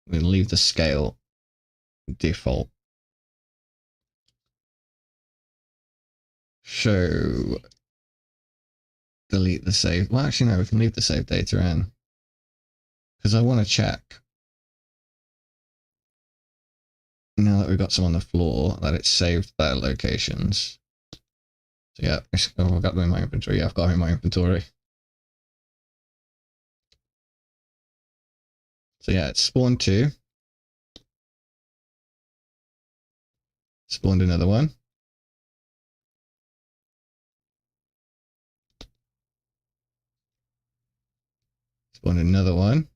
A: We'll leave the scale default. So delete the save. Well, actually, no, we can leave the save data in because I want to check now that we've got some on the floor that it's saved their locations. So yeah, oh, I've got them in my inventory. Yeah, I've got them in my inventory. So yeah, it's spawned 2. Spawned another one. Spawned another one.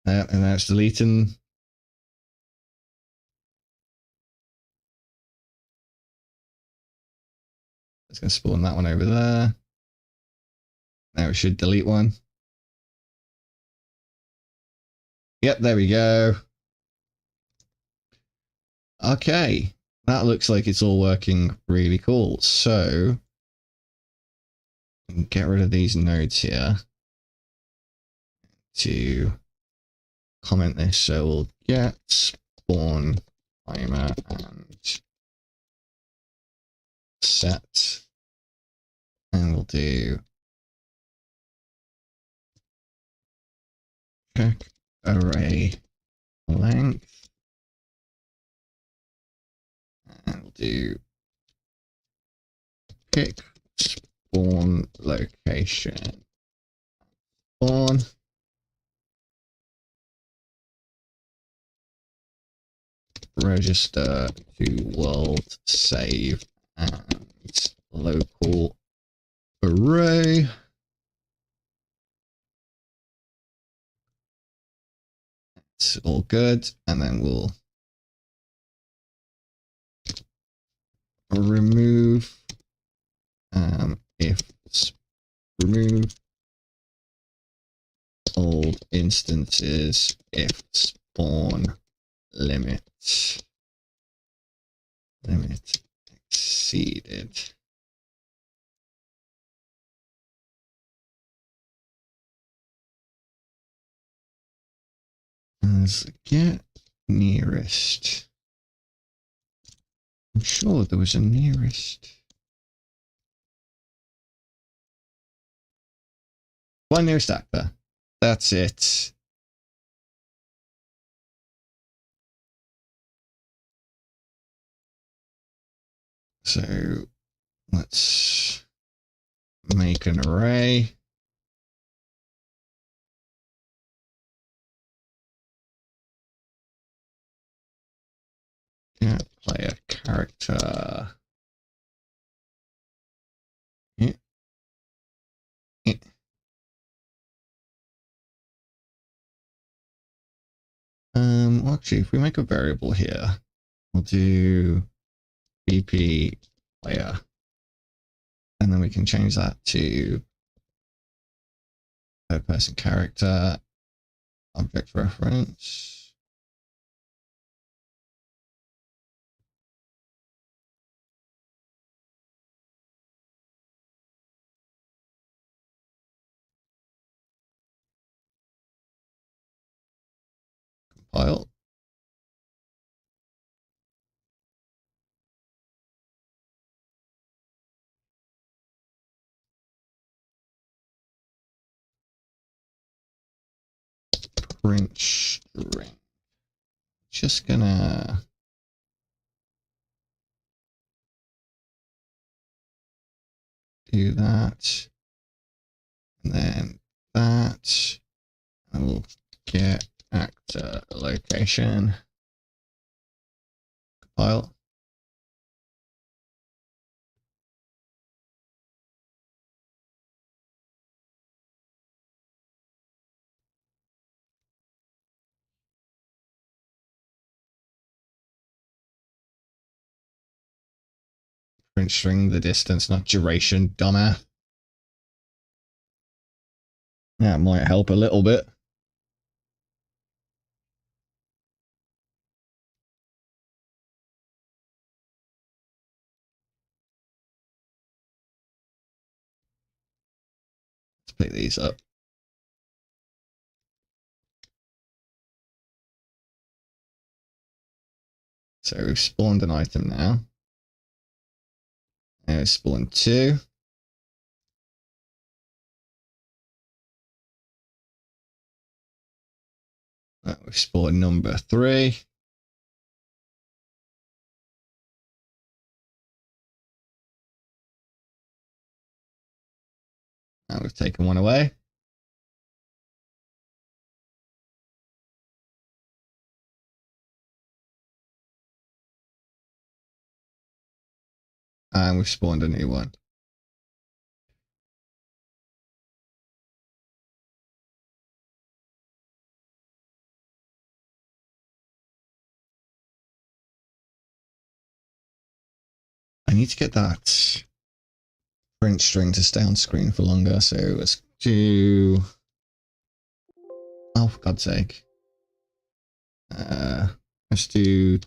A: And now it's deleting. It's going to spawn that one over there. Now it should delete one. Yep, there we go. Okay, that looks like it's all working really cool. So get rid of these nodes here to comment this. So we'll get spawn timer and set, and we'll do check array length, and we'll do pick spawn location spawn. Register to world save and local array. It's all good, and then we'll remove if remove old instances if spawn limit exceeded. as get nearest. I'm sure there was a nearest. One nearest actor. That's it. So let's make an array. Yeah, player character. Yeah. Yeah. Well, actually, if we make a variable here, we'll do BP player, and then we can change that to third person character, object reference. Compile. Print string. Just gonna do that, and then that, and we'll get actor location. Compile. Print string the distance, not duration, dumbass. That might help a little bit. Let's pick these up. So we've spawned an item now. And we've spawned 2. We've spawned number 3. And we've taken 1 away. And we've spawned a new one. I need to get that print string to stay on screen for longer, so let's do... Oh, for God's sake. Let's do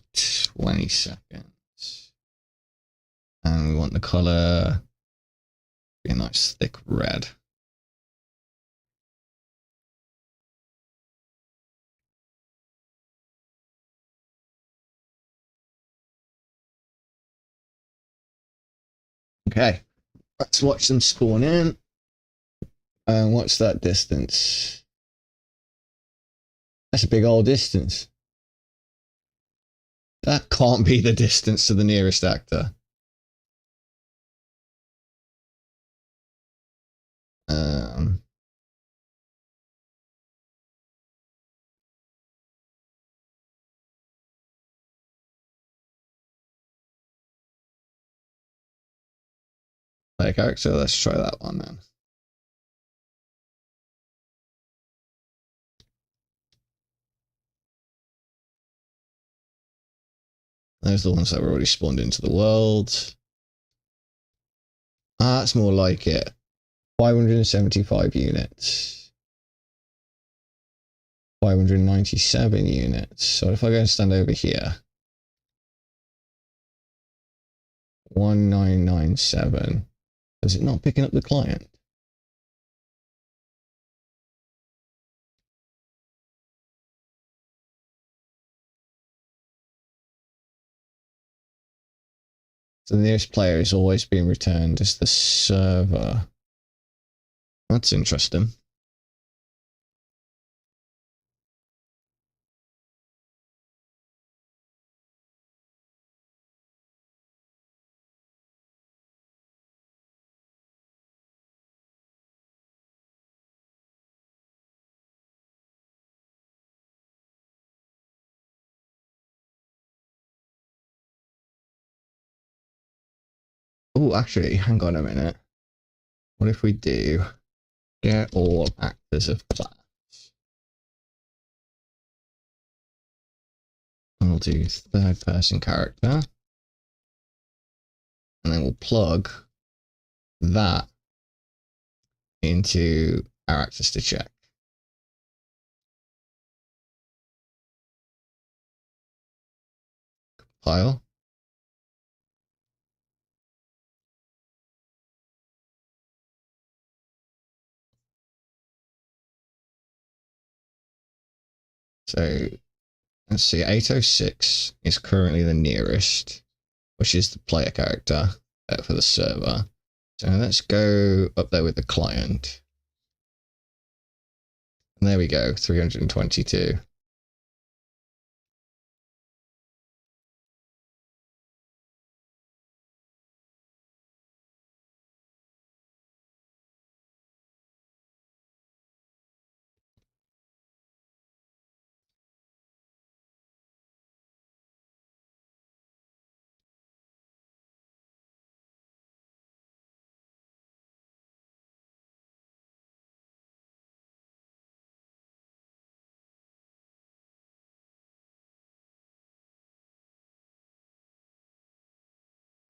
A: 20 seconds. And we want the color to be a nice thick red. Okay, let's watch them spawn in. And what's that distance? That's a big old distance. That can't be the distance to the nearest actor. Player character, let's try that one then. Those are the ones that were already spawned into the world. Ah, that's more like it. 575 units. 597 units. So if I go and stand over here. 1997. Is it not picking up the client? So the nearest player is always being returned as the server. That's interesting. Oh, actually, hang on a minute. What if we do get all actors of class? And we'll do third person character. And then we'll plug that into our actors to check. Compile. So let's see, 806 is currently the nearest, which is the player character for the server. So let's go up there with the client. And there we go, 322.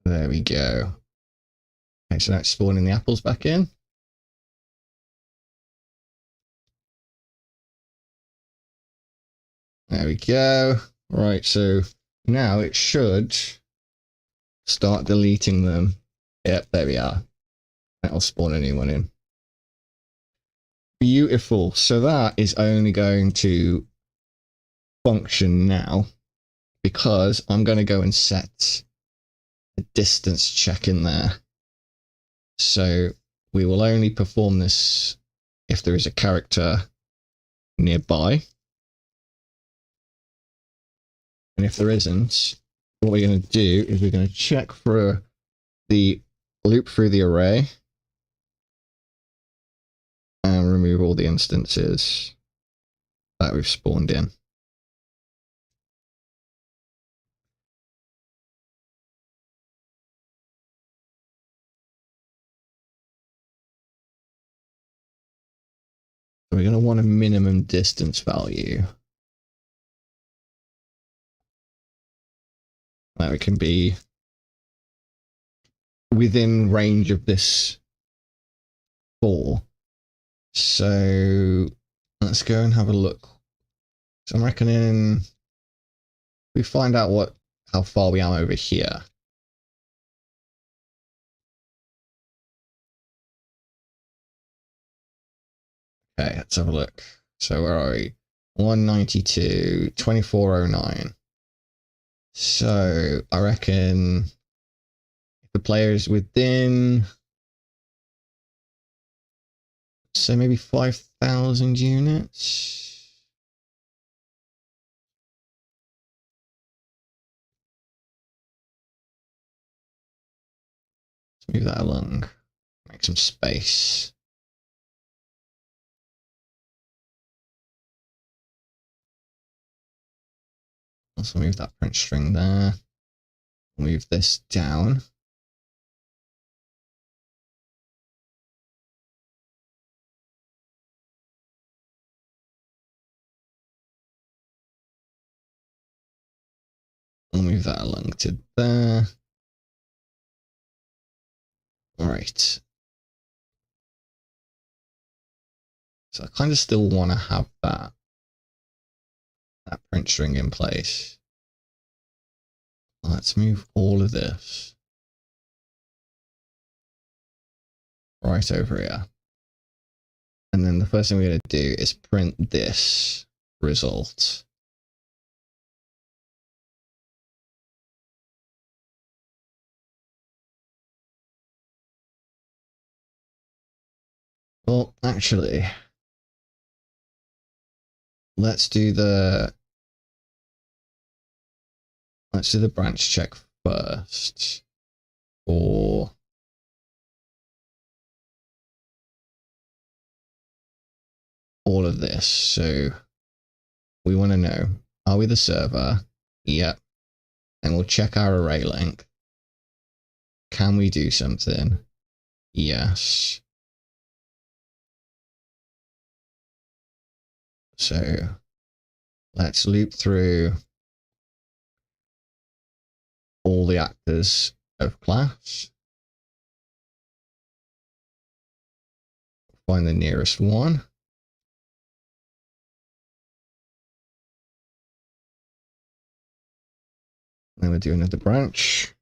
A: There we go. Okay, so that's spawning the apples back in. There we go. Right, so now it should start deleting them. Yep, there we are. That'll spawn a new one in. Beautiful. So that is only going to function now because I'm going to go and set a distance check in there. So we will only perform this if there is a character nearby. And if there isn't, what we're going to do is we're going to check for the loop through the array and remove all the instances that we've spawned in. So we're going to want a minimum distance value. That it can be within range of this 4. So let's go and have a look. So I'm reckoning we find out how far we are over here. Okay, let's have a look. So where are we? 192, 2409. So I reckon if the player is within, say maybe 5,000 units. Let's move that along. Make some space. Also move that print string there. Move this down. I'll move that along to there. All right. So I kind of still want to have that print string in place. Let's move all of this right over here. And then the first thing we're going to do is print this result. Well, actually, let's do the branch check first for all of this. So we want to know, are we the server? Yep. And we'll check our array length. Can we do something? Yes. So let's loop through all the actors of class. Find the nearest one. Then we'll do another branch.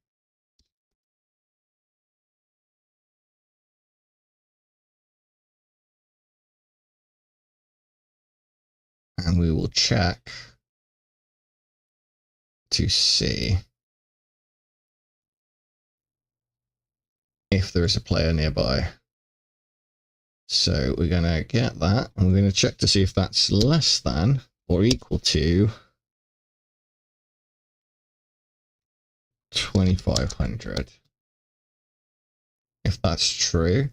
A: And we will check to see if there is a player nearby. So we're going to get that, and we're going to check to see if that's less than or equal to 2500. If that's true,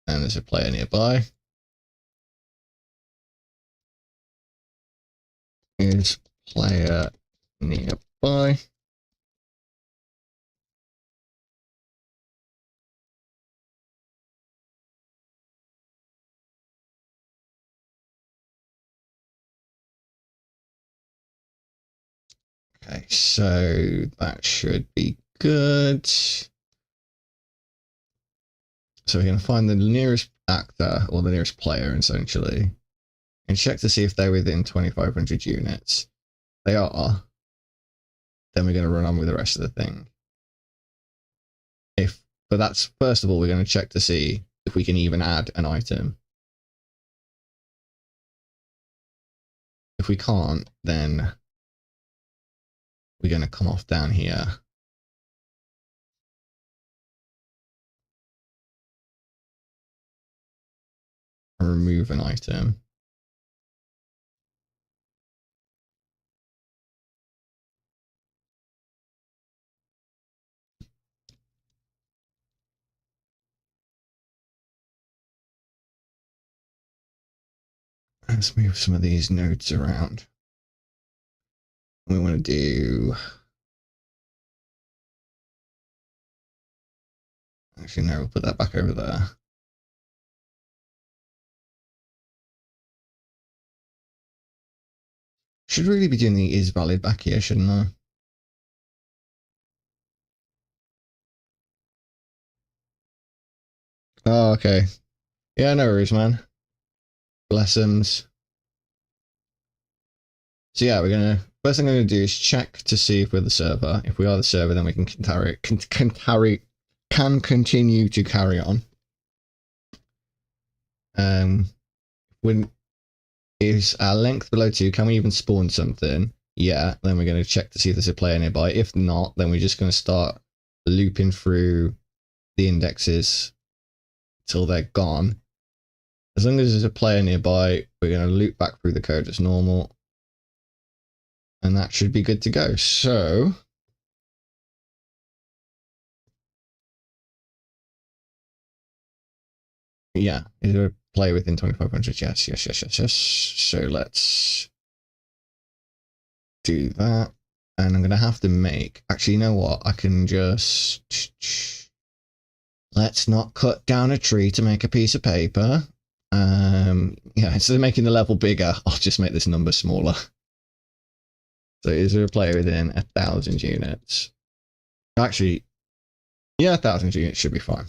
A: and there's a player nearby, is player nearby. Okay, so that should be good. So we're going to find the nearest actor, or the nearest player, essentially, and check to see if they're within 2500 units. They are. Then we're going to run on with the rest of the thing. But that's, first of all, we're going to check to see if we can even add an item. If we can't, then we're going to come off down here. And remove an item. Let's move some of these nodes around. We want to do... Actually, no, we'll put that back over there. Should really be doing the is valid back here, shouldn't I? Oh, okay. Yeah, no worries, man. Blessings. So yeah, first thing I'm gonna do is check to see if we're the server. If we are the server, then we can continue to carry on. When is our length below 2? Can we even spawn something? Yeah. Then we're gonna check to see if there's a player nearby. If not, then we're just gonna start looping through the indexes till they're gone. As long as there's a player nearby, we're gonna loop back through the code as normal. And that should be good to go. So yeah, is there a player within 2500? Yes. So let's do that. And I'm going to have to make, actually, you know what? I can just, let's not cut down a tree to make a piece of paper. Yeah, instead of making the level bigger, I'll just make this number smaller. So is there a player within 1000 units? Actually, yeah, 1000 units should be fine.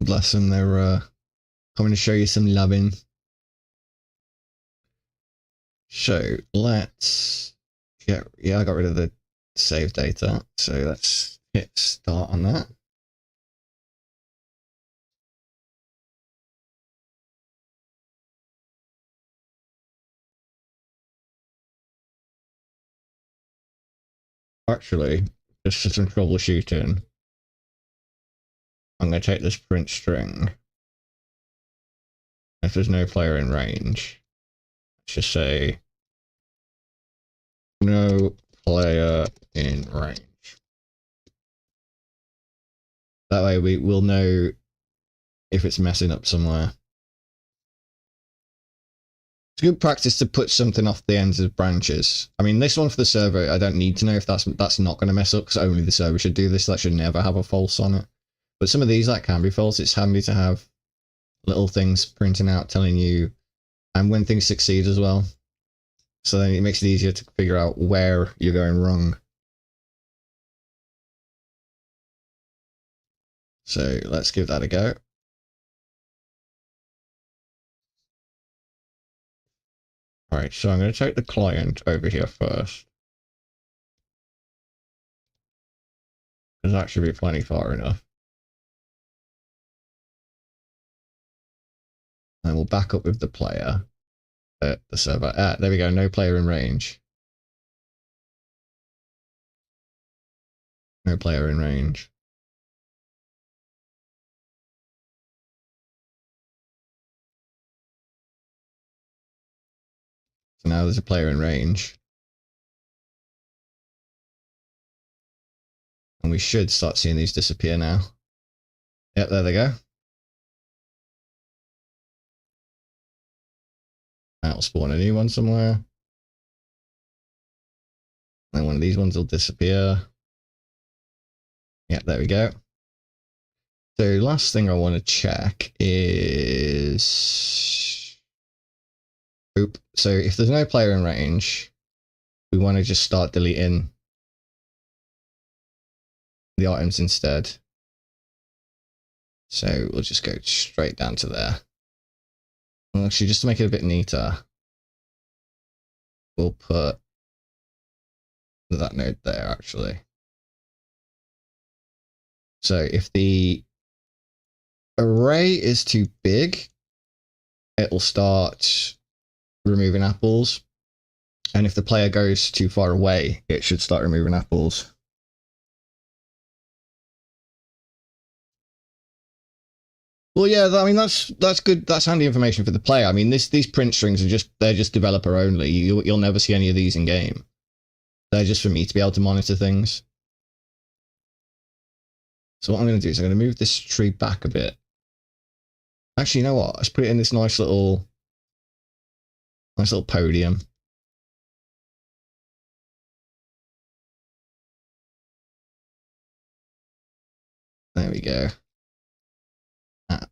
A: Bless them, they're coming to show you some loving. So let's get, yeah, I got rid of the save data. So let's hit start on that. Actually, just for some troubleshooting, I'm going to take this print string. If there's no player in range, let's just say no player in range. That way we will know if it's messing up somewhere. It's good practice to put something off the ends of branches. I mean, this one for the server, I don't need to know if that's not going to mess up, because only the server should do this. That should never have a false on it. But some of these that can be false. It's handy to have little things printing out telling you, and when things succeed as well. So then it makes it easier to figure out where you're going wrong. So let's give that a go. Alright, so I'm going to take the client over here first, because that should be plenty far enough. And we'll back up with the player at the server. There we go, no player in range. No player in range. So now there's a player in range. And we should start seeing these disappear now. Yep, there they go. That'll spawn a new one somewhere. And one of these ones will disappear. Yep, there we go. So last thing I want to check is... Oop. So if there's no player in range, we want to just start deleting the items instead. So we'll just go straight down to there. Well, actually, just to make it a bit neater, we'll put that node there, actually. So if the array is too big, it will start removing apples. And if the player goes too far away, it should start removing apples. Well, yeah, I mean, that's good. That's handy information for the player. I mean, these print strings are they're just developer only. You'll never see any of these in game. They're just for me to be able to monitor things. So what I'm going to do is I'm going to move this tree back a bit. Actually, you know what? Let's put it in this nice little podium. There we go.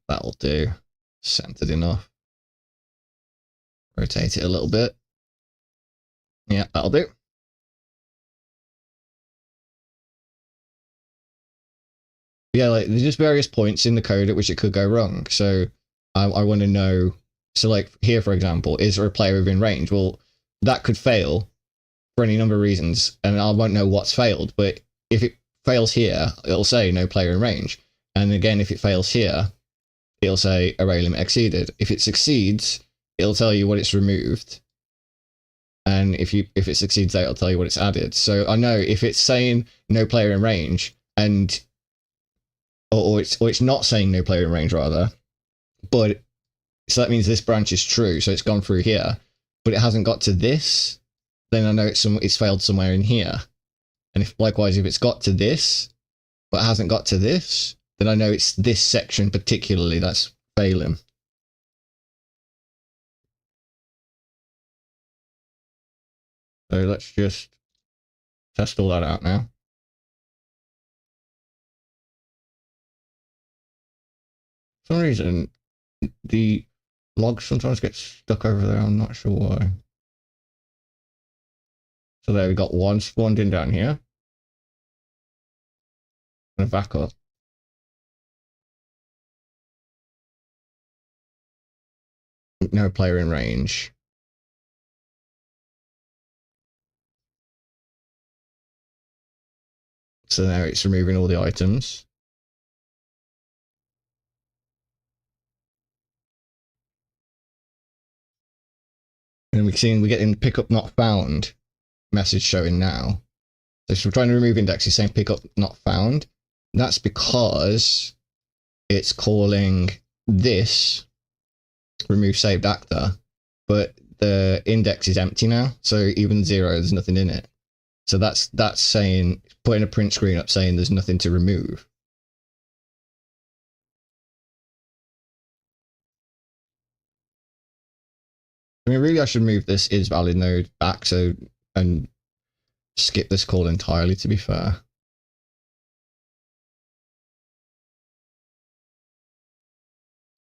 A: That'll do. Centered enough. Rotate it a little bit. Yeah, that'll do. Yeah, like there's just various points in the code at which it could go wrong. So I want to know. So like here, for example, is there a player within range? Well, that could fail for any number of reasons, and I won't know what's failed. But if it fails here, it'll say no player in range. And again, if it fails here, it'll say array limit exceeded. If it succeeds, it'll tell you what it's removed. And if it succeeds there, it'll tell you what it's added. So I know if it's saying no player in range, and or it's not saying no player in range rather, but so that means this branch is true, so it's gone through here, but it hasn't got to this, then I know it's failed somewhere in here. And if likewise, if it's got to this, but hasn't got to this, then I know it's this section particularly that's failing. So let's just test all that out now. For some reason, the logs sometimes get stuck over there. I'm not sure why. So there we got one spawned in down here. I'm gonna back up. No player in range. So now it's removing all the items. And we're getting pickup not found message showing now. So if we're trying to remove index, it's saying pickup not found. That's because it's calling this remove saved actor, but the index is empty now. So even 0, there's nothing in it. So that's saying, putting a print screen up saying there's nothing to remove. I mean, really, I should move this is valid node back and skip this call entirely, to be fair.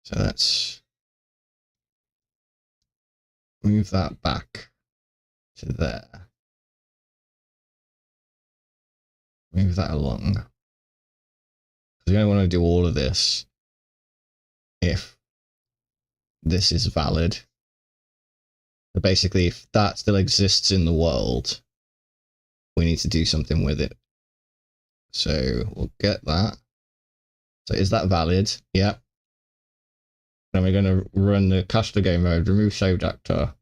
A: So let's move that back to there. Move that along. Because we don't want to do all of this if this is valid. But basically, if that still exists in the world, we need to do something with it. So we'll get that. So is that valid? Yep. Then we're going to run the caster game mode, remove saved actor.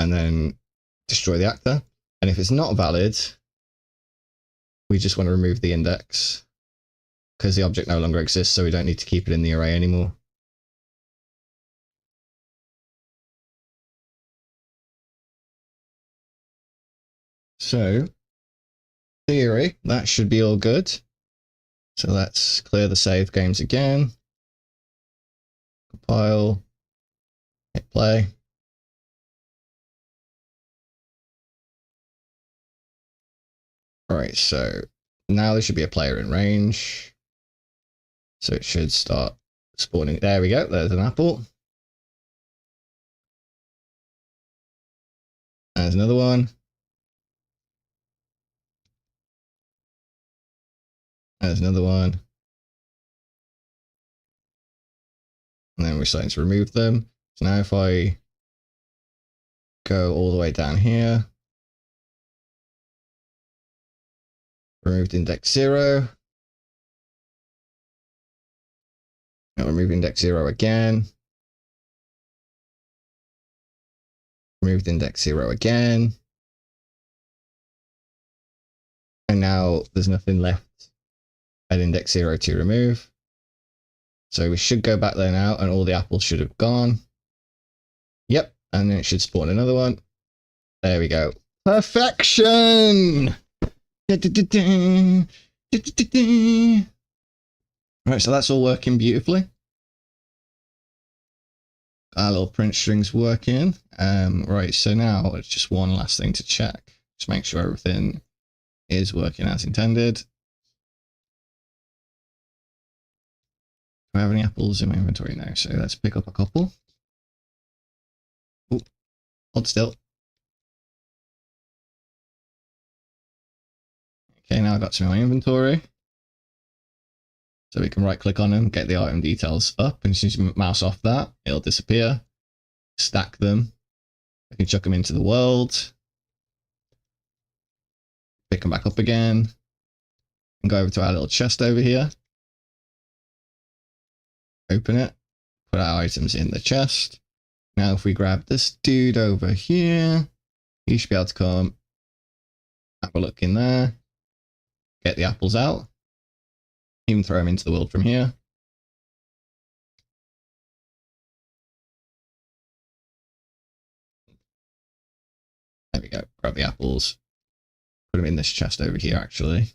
A: And then destroy the actor. And if it's not valid, we just want to remove the index because the object no longer exists, so we don't need to keep it in the array anymore. So, theory, that should be all good. So let's clear the save games again. Compile, hit play. All right, so now there should be a player in range. So it should start spawning. There we go, there's an apple. There's another one. There's another one. And then we're starting to remove them. So now if I go all the way down here, removed index 0. Now remove index 0 again. Removed index 0 again. And now there's nothing left at index 0 to remove. So we should go back there now and all the apples should have gone. Yep, and then it should spawn another one. There we go. Perfection! Right, so that's all working beautifully. Our little print string's working. Right, so now it's just one last thing to check. Just make sure everything is working as intended. Do I have any apples in my inventory now? So let's pick up a couple. Oh, hold still. Okay, now I've got some in my inventory. So we can right click on them, get the item details up, and as soon as you mouse off that, it'll disappear. Stack them. I can chuck them into the world. Pick them back up again. And go over to our little chest over here. Open it. Put our items in the chest. Now if we grab this dude over here, he should be able to come, have a look in there, get the apples out, even throw them into the world from here. There we go, grab the apples, put them in this chest over here actually.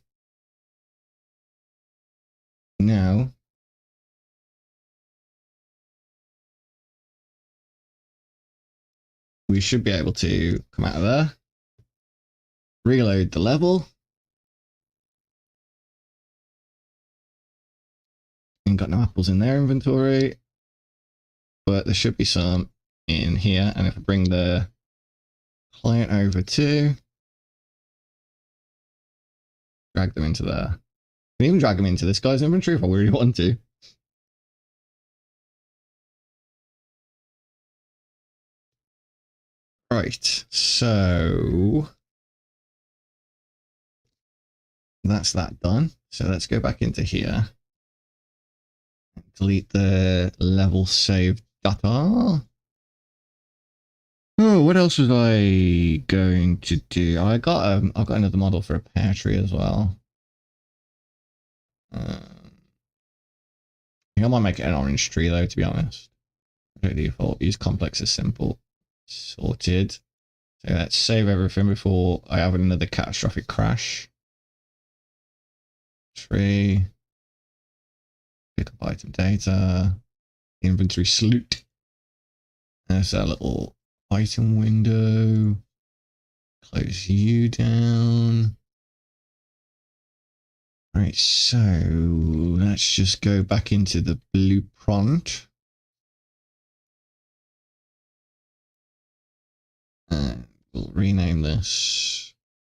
A: Now, we should be able to come out of there, reload the level, and got no apples in their inventory, but there should be some in here. And if I bring the client over to, drag them into there. I can even drag them into this guy's inventory if I really want to. Right, so that's that done. So let's go back into here. Delete the level saved data. Oh, what else was I going to do? I've got another model for a pear tree as well. I think I might make it an orange tree though, to be honest. Okay, default, use complex as simple. Sorted. So let's save everything before I have another catastrophic crash. Tree. Pick up item data. Inventory salute. There's that little item window. Close you down. Right, so let's just go back into the blueprint. And we'll rename this.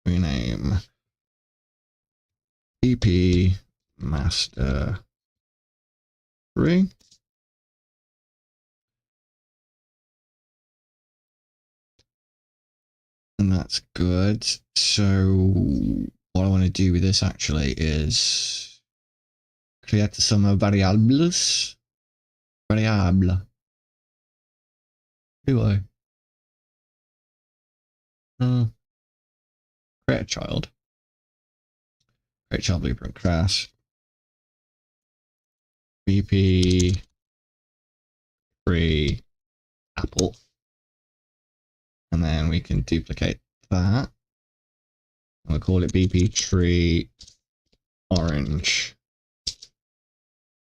A: Rename EP Master 3. And that's good. So what I want to do with this actually is create some variables. Variable. Do I? Create a child. Create child blueprint class. BP 3 apple. And then we can duplicate that. And we'll call it BP tree orange.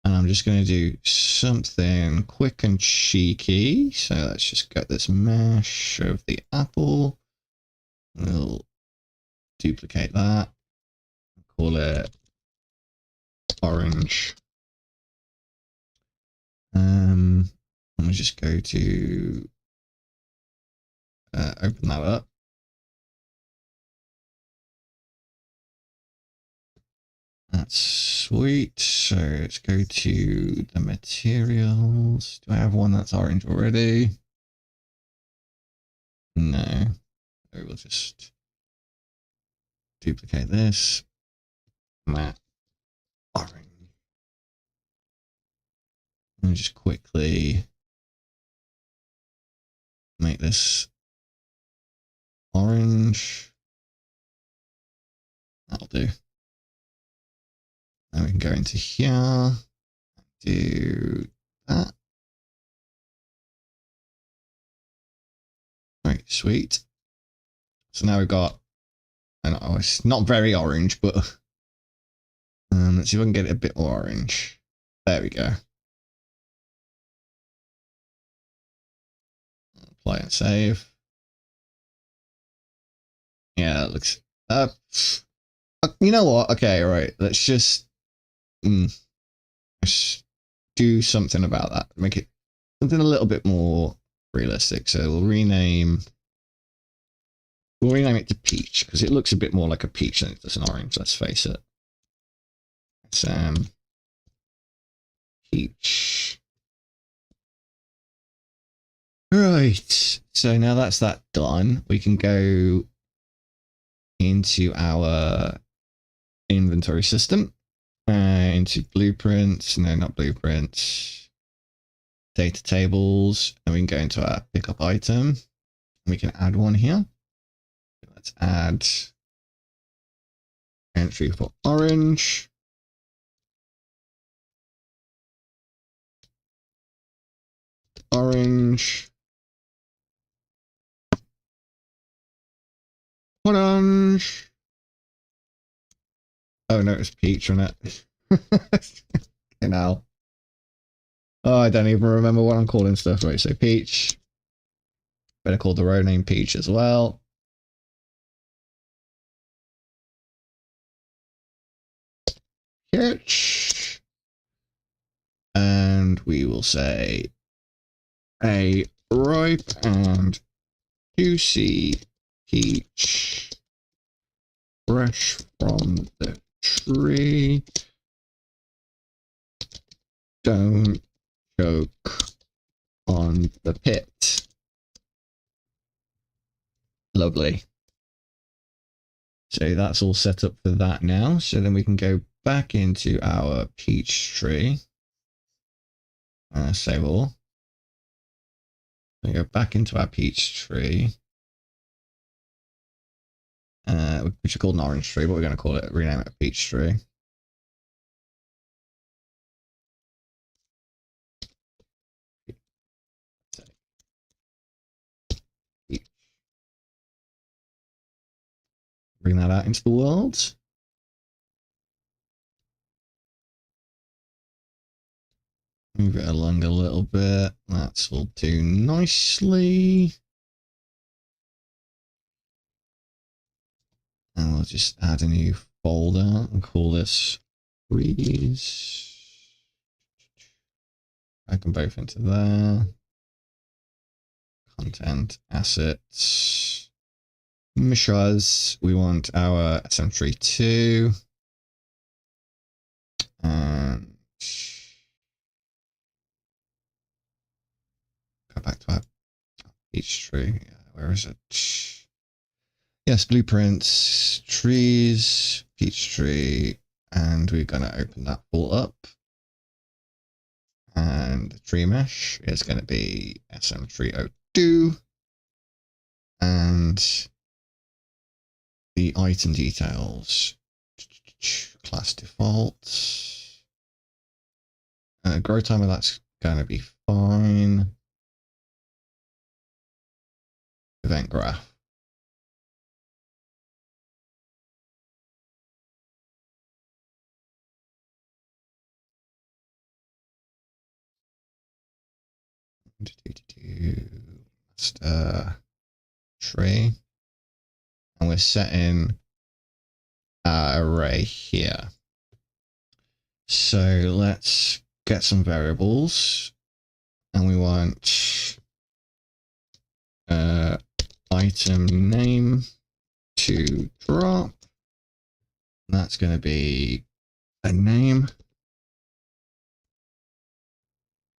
A: And I'm just going to do something quick and cheeky. So let's just get this mesh of the apple. We'll duplicate that. Call it orange. And we'll just go to open that up. That's sweet. So let's go to the materials. Do I have one that's orange already? No. So we'll just duplicate this. Matte orange. And just quickly make this orange. That'll do. Then we can go into here, do that. Right, sweet. So now we've got, I know it's not very orange, but let's see if I can get it a bit more orange. There we go. Apply and save. Yeah, it looks. You know what? Okay, right. Let's just do something about that. Make it something a little bit more realistic. So we'll rename it to peach because it looks a bit more like a peach than it does an orange. Let's face it. It's peach. Right. So now that's that done, we can go into our inventory system, into blueprints. No, not blueprints. Data tables, and we can go into our pickup item. We can add one here. Let's add entry for orange. Orange. Orange. Oh no, it's peach on it. Okay, now. Oh, I don't even remember what I'm calling stuff. Right, so peach. Better call the row name peach as well. Peach. And we will say a ripe and juicy peach fresh from the tree. Don't choke on the pit. Lovely. So that's all set up for that now. So then we can go back into our peach tree. Save all. We go back into our peach tree, which is called an orange tree, but we're going to call it, rename it a peach tree. Bring that out into the world. Move it along a little bit. That will do nicely. And we'll just add a new folder and call this trees. Drag them both into there. Content, assets. Mishas, we want our SM tree 2. And go back to our peach tree. Where is it? Yes, blueprints, trees, peach tree, and we're going to open that all up. And the tree mesh is going to be SM302. And the item details, class defaults. Grow timer, that's going to be fine. Event graph. Master tree. And we're setting our array here. So let's get some variables. And we want item name to drop. That's going to be a name.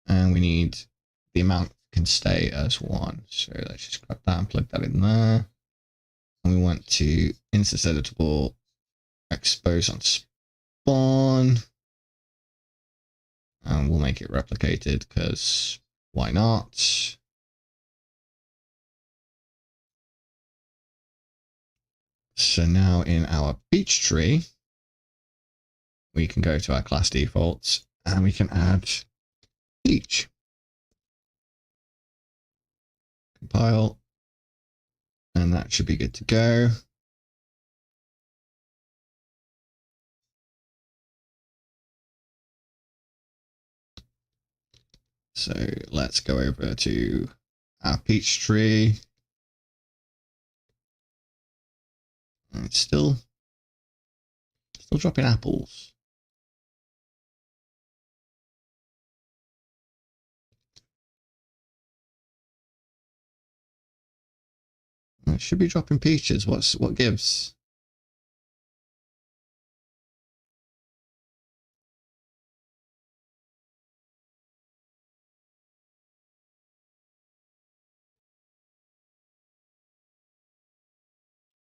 A: And we need the amount can stay as 1. So let's just grab that and plug that in there. And we want to instance editable expose on spawn. And we'll make it replicated because why not? So now in our peach tree, we can go to our class defaults and we can add peach. Compile. And that should be good to go. So let's go over to our peach tree. And it's still dropping apples. It should be dropping peaches. What gives?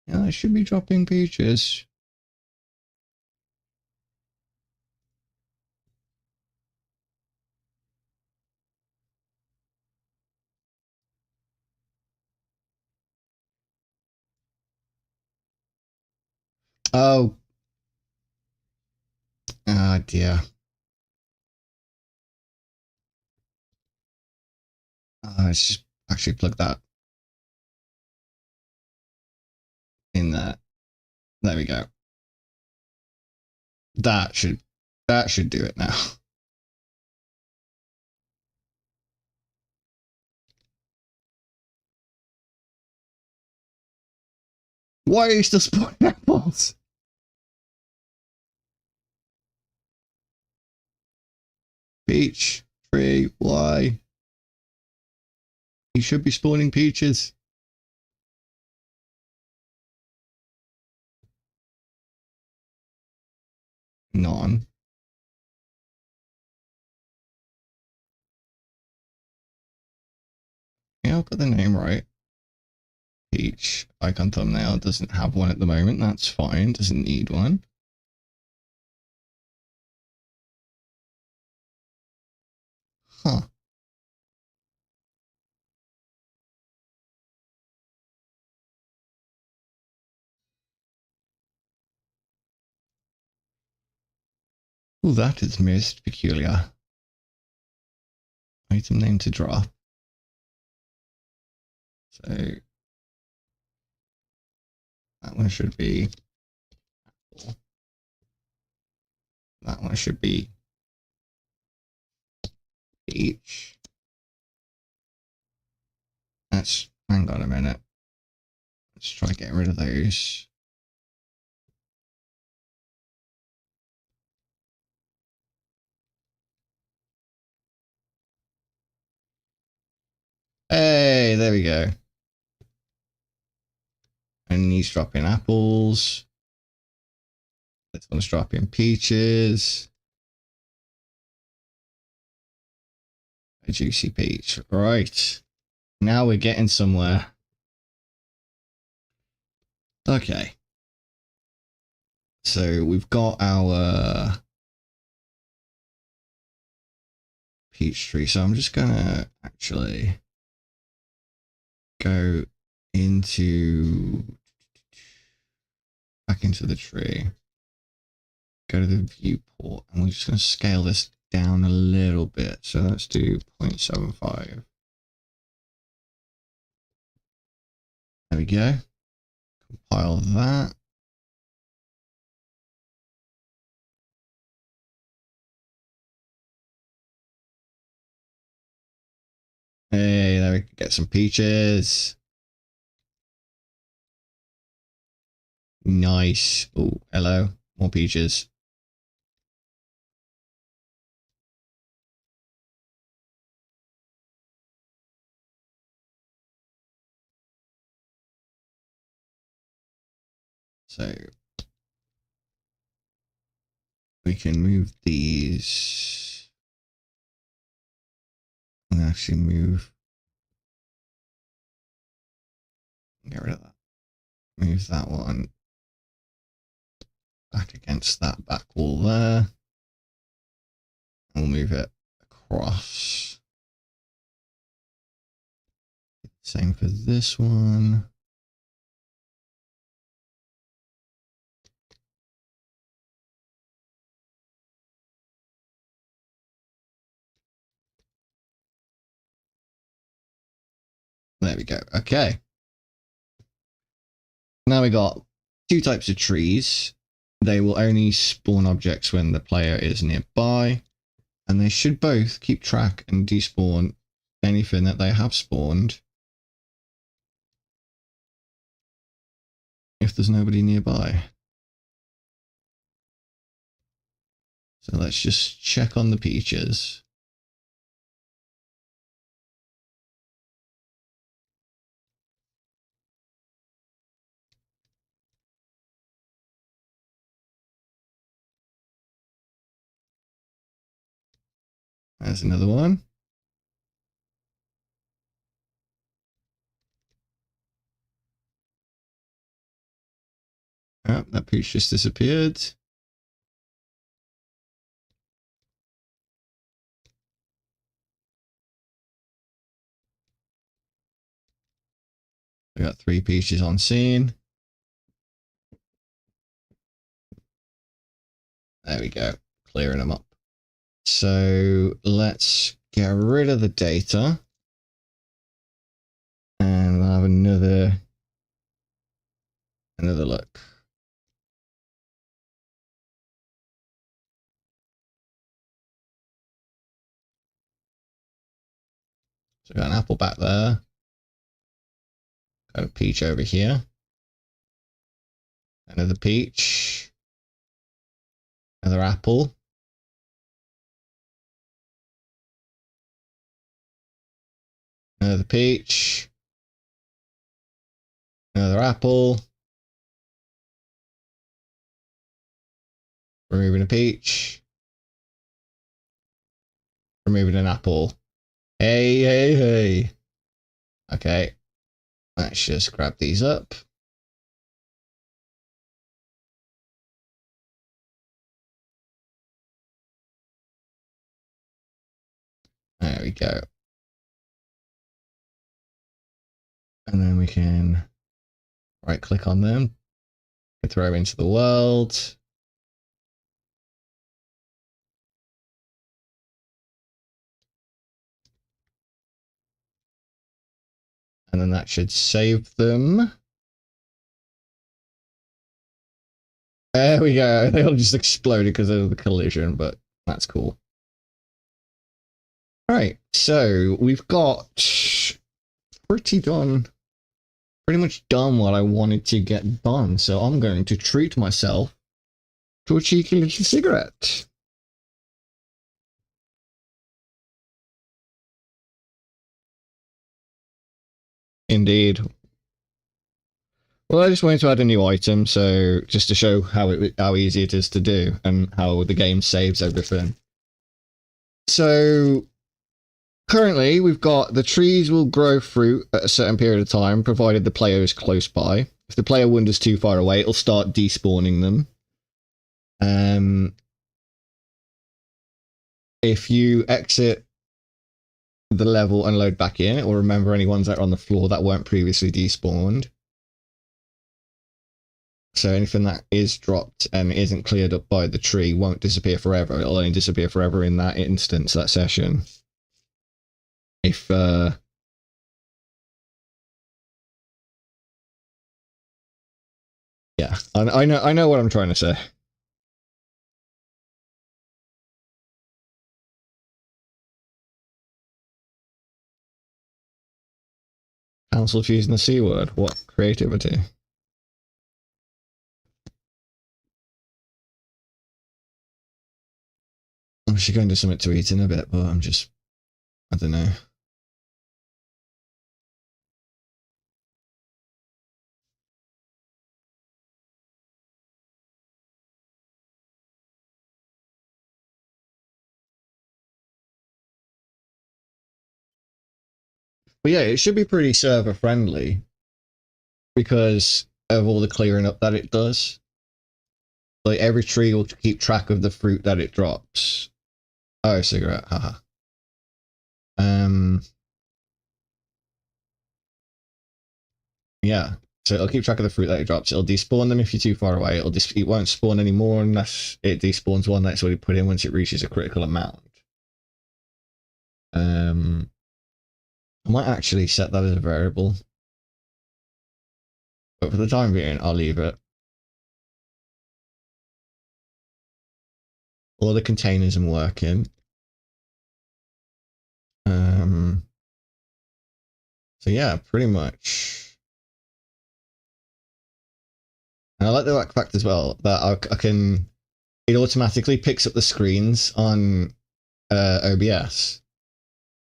A: Yeah, it should be dropping peaches. Oh. Ah, dear. Let's just actually plug that in there. There we go. That should do it now. Why are you still spawning apples? Peach tree, why? You should be spawning peaches. None. Yeah, I've got the name right. Peach icon thumbnail doesn't have one at the moment. That's fine. Doesn't need one. Huh. Oh, that is most peculiar. Item name to drop. So that one should be apple. That one should be peach. Let's hang on a minute. Let's try getting rid of those. Hey, there we go. And he's dropping apples. This one's dropping peaches. A juicy peach. Right. Now we're getting somewhere. Okay. So we've got our peach tree. So I'm just gonna actually go back into the tree. Go to the viewport, and we're just gonna scale this down a little bit. So let's do 0.75. There we go. Compile that. Hey, there we get some peaches. Nice. Oh, hello. More peaches. So we can move these. And actually move. Get rid of that. Move that one back against that back wall there. And we'll move it across. Same for this one. There we go. Okay. Now we got two types of trees. They will only spawn objects when the player is nearby. And they should both keep track and despawn anything that they have spawned if there's nobody nearby. So let's just check on the peaches. There's another one. Oh, that peach just disappeared. We got 3 peaches on scene. There we go, clearing them up. So let's get rid of the data. And we'll have another look. So we've got an apple back there. Got a peach over here. Another peach. Another apple. Another peach. Another apple. Removing a peach. Removing an apple. Hey, hey, hey. Okay. Let's just grab these up. There we go. And then we can right click on them. Throw into the world. And then that should save them. There we go. They all just exploded because of the collision, but that's cool. Alright, so we've got pretty much done what I wanted to get done. So I'm going to treat myself to a cheeky little cigarette. Indeed. Well, I just wanted to add a new item, so just to show how easy it is to do and how the game saves everything. So currently, we've got the trees will grow fruit at a certain period of time, provided the player is close by. If the player wanders too far away, it'll start despawning them. If you exit the level and load back in, it will remember any ones that are on the floor that weren't previously despawned. So anything that is dropped and isn't cleared up by the tree won't disappear forever. It'll only disappear forever in that instance, that session. If yeah, I know what I'm trying to say. Council using the C word. What creativity? I should go and do something to eat in a bit, but I don't know. But yeah, it should be pretty server friendly because of all the clearing up that it does. Like every tree will keep track of the fruit that it drops. Oh, cigarette, haha. Yeah, so it'll keep track of the fruit that it drops. It'll despawn them if you're too far away. It won't spawn anymore unless it despawns one that's already put in once it reaches a critical amount. I might actually set that as a variable, but for the time being, I'll leave it. All the containers I'm working. So yeah, pretty much. And I like the fact as well that I can. It automatically picks up the screens on OBS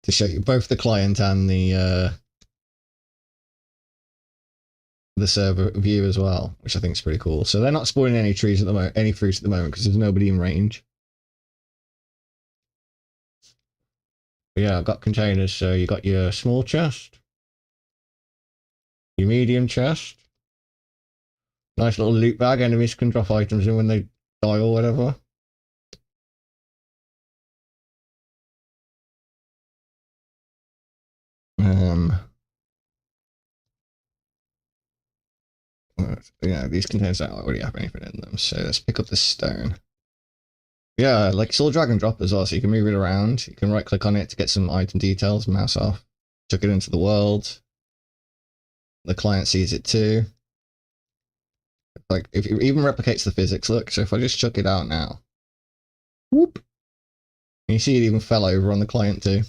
A: to show you both the client and the server view as well, which I think is pretty cool. So they're not spawning any trees at the moment, any fruit at the moment, because there's nobody in range. But yeah, I've got containers. So you got your small chest, your medium chest, nice little loot bag. Enemies can drop items in when they die or whatever. Yeah, these containers don't already have anything in them, so let's pick up the stone. Yeah, like it's all drag and drop as well, so you can move it around. You can right click on it to get some item details, mouse off, chuck it into the world. The client sees it too. Like, if it even replicates the physics, look, so if I just chuck it out now, whoop, you see it even fell over on the client too.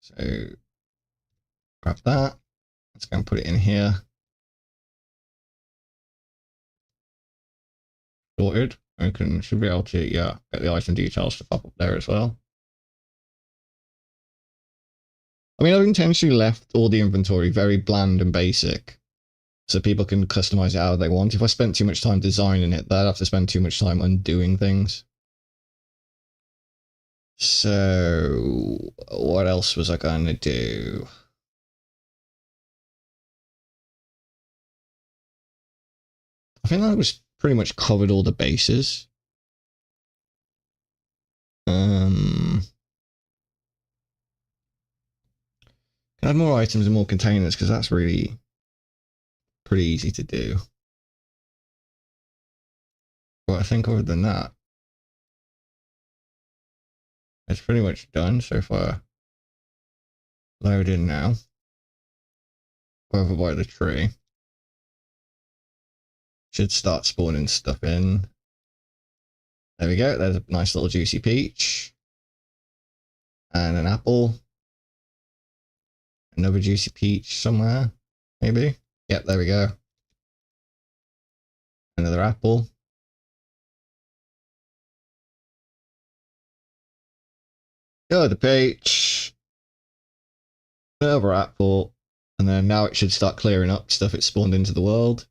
A: So grab that, let's go and put it in here. Sorted. I should be able to, yeah, get the item details to pop up there as well. I mean, I've intentionally left all the inventory very bland and basic, so people can customize it how they want. If I spent too much time designing it, they'd have to spend too much time undoing things. So, what else was I going to do? I think that was pretty much covered all the bases. Can I have more items and more containers, because that's really pretty easy to do. But I think other than that, it's pretty much done. So if I load in now, over by the tree, should start spawning stuff in. There we go. There's a nice little juicy peach. And an apple. Another juicy peach somewhere, maybe. Yep, there we go. Another apple. Another peach. Another apple. And then now it should start clearing up stuff it spawned into the world.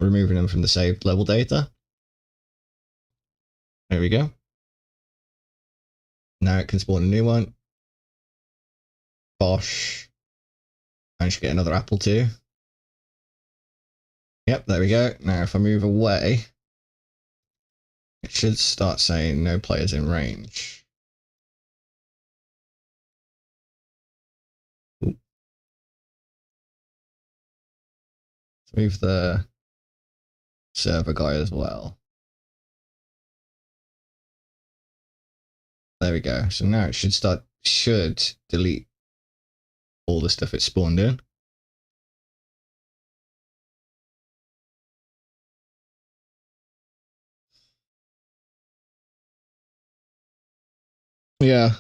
A: Removing them from the saved level data. There we go. Now it can spawn a new one. Bosh. I should get another apple too. Yep, there we go. Now if I move away, it should start saying no players in range. Ooh. Let's move the server guy as well. There we go. So now it should delete all the stuff it spawned in. Yeah.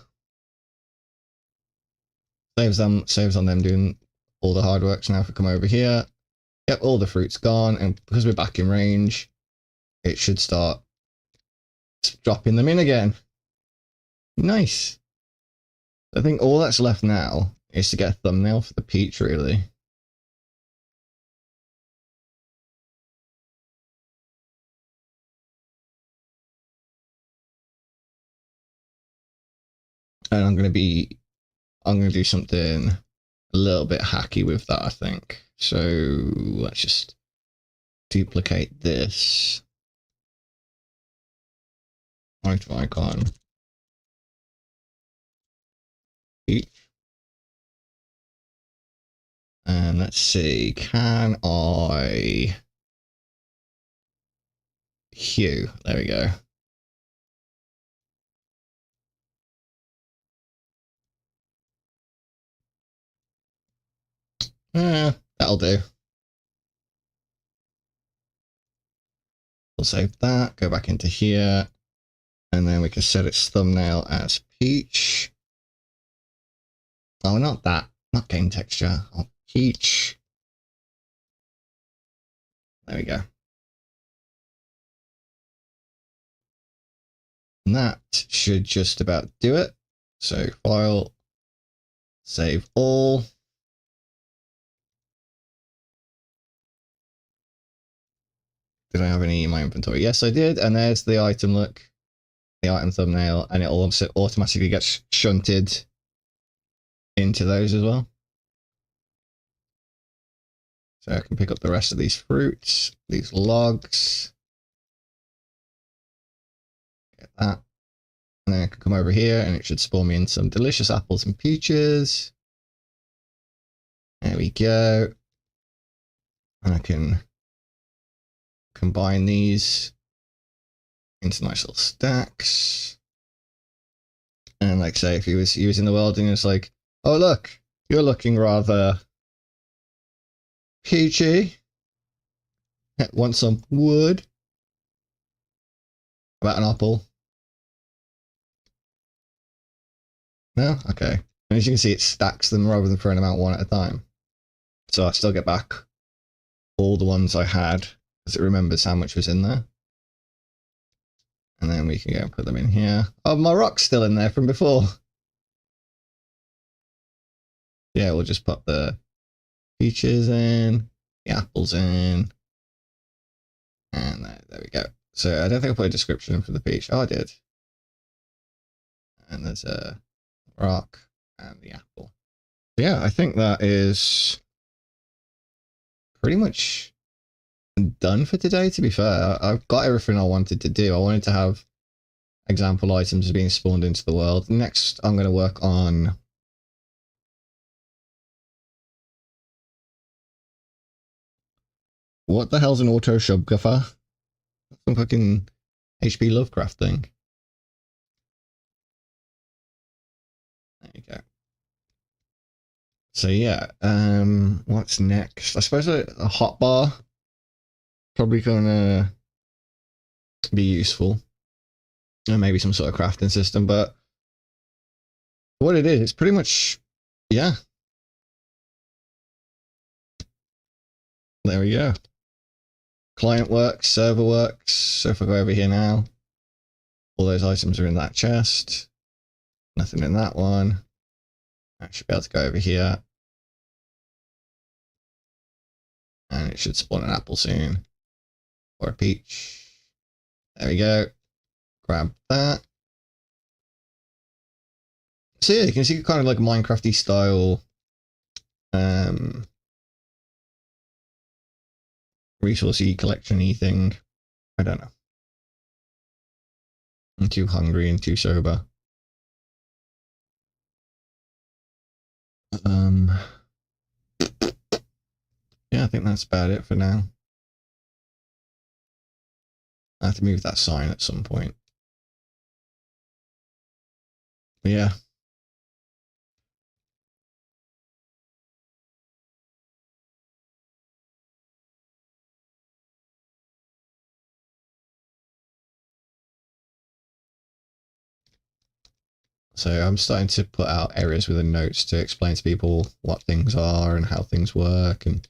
A: Saves on them doing all the hard work. So now if we come over here, yep, all the fruit's gone, and because we're back in range, it should start dropping them in again. Nice. I think all that's left now is to get a thumbnail for the peach, really. And I'm gonna do something a little bit hacky with that, I think. So let's just duplicate this. Item icon. Peach. And let's see, can I hue? There we go. That'll do. We'll save that, go back into here, and then we can set its thumbnail as peach. Oh, not that, not game texture. Oh, peach. There we go. And that should just about do it. So file, save all. Did I have any in my inventory? Yes, I did. And there's the item look, the item thumbnail, and it also automatically gets shunted into those as well. So I can pick up the rest of these fruits, these logs. Get that. And then I can come over here and it should spawn me in some delicious apples and peaches. There we go. And I can combine these into nice little stacks. And like say, if he was in the world and it's like, oh look, you're looking rather peachy. Want some wood? About an apple? No? Okay. And as you can see, it stacks them rather than throwing them out one at a time. So I still get back all the ones I had, because it remembers how much was in there. And then we can go and put them in here. Oh, my rock's still in there from before. Yeah, we'll just put the peaches in, the apples in, and there we go. So I don't think I put a description in for the peach. Oh, I did. And there's a rock and the apple. Yeah, I think that is pretty much done for today, to be fair. I've got everything I wanted to do. I wanted to have example items being spawned into the world. Next, I'm going to work on what the hell's an auto subwoofer? Some fucking HP Lovecraft thing. you go. So yeah, what's next? I suppose a hotbar probably gonna be useful, and maybe some sort of crafting system. But what it is, it's pretty much, yeah. There we go. Client works, server works. So if I go over here now, all those items are in that chest. Nothing in that one. I should be able to go over here. And it should spawn an apple soon. Or a peach. There we go. Grab that. So yeah, you can see kind of like Minecrafty style resourcey collection-y thing. I don't know. I'm too hungry and too sober. Yeah, I think that's about it for now. I have to move that sign at some point. But yeah. So I'm starting to put out areas with the notes to explain to people what things are and how things work and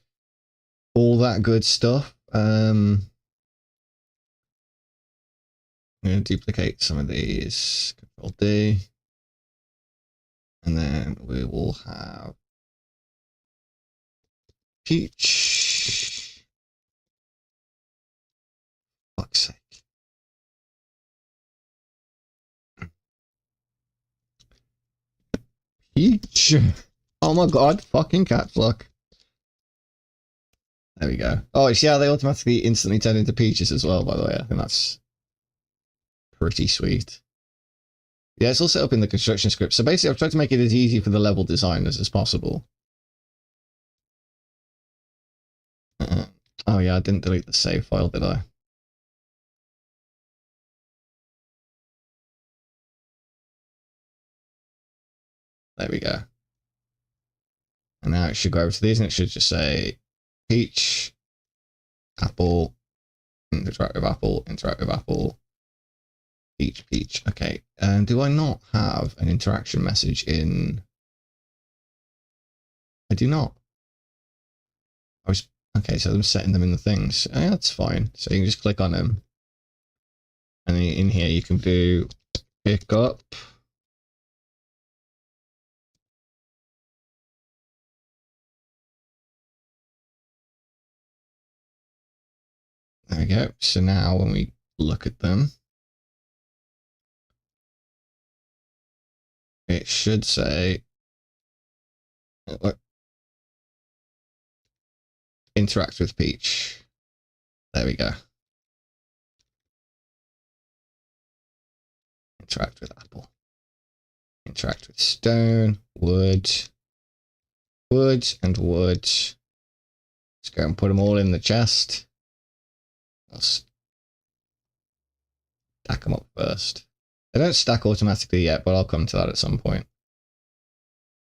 A: all that good stuff. I'm going to duplicate some of these. Control D. And then we will have peach. Fuck's sake. Peach. Oh my god, fucking caps lock. There we go. Oh, you see how they automatically instantly turn into peaches as well, by the way. I think that's pretty sweet. Yeah, it's all set up in the construction script. So basically, I've tried to make it as easy for the level designers as possible. Oh yeah, I didn't delete the save file, did I? There we go. And now it should go over to these and it should just say peach, apple, interact with apple, interact with apple, peach, peach. Okay, and do I not have an interaction message in? I do not. Okay, so I'm setting them in the things. Yeah, that's fine. So you can just click on them. And then in here you can do pick up. There we go. So now when we look at them, it should say interact with peach. There we go. Interact with apple. Interact with stone, wood, wood, and wood. Let's go and put them all in the chest. I'll stack them up first. They don't stack automatically yet, but I'll come to that at some point.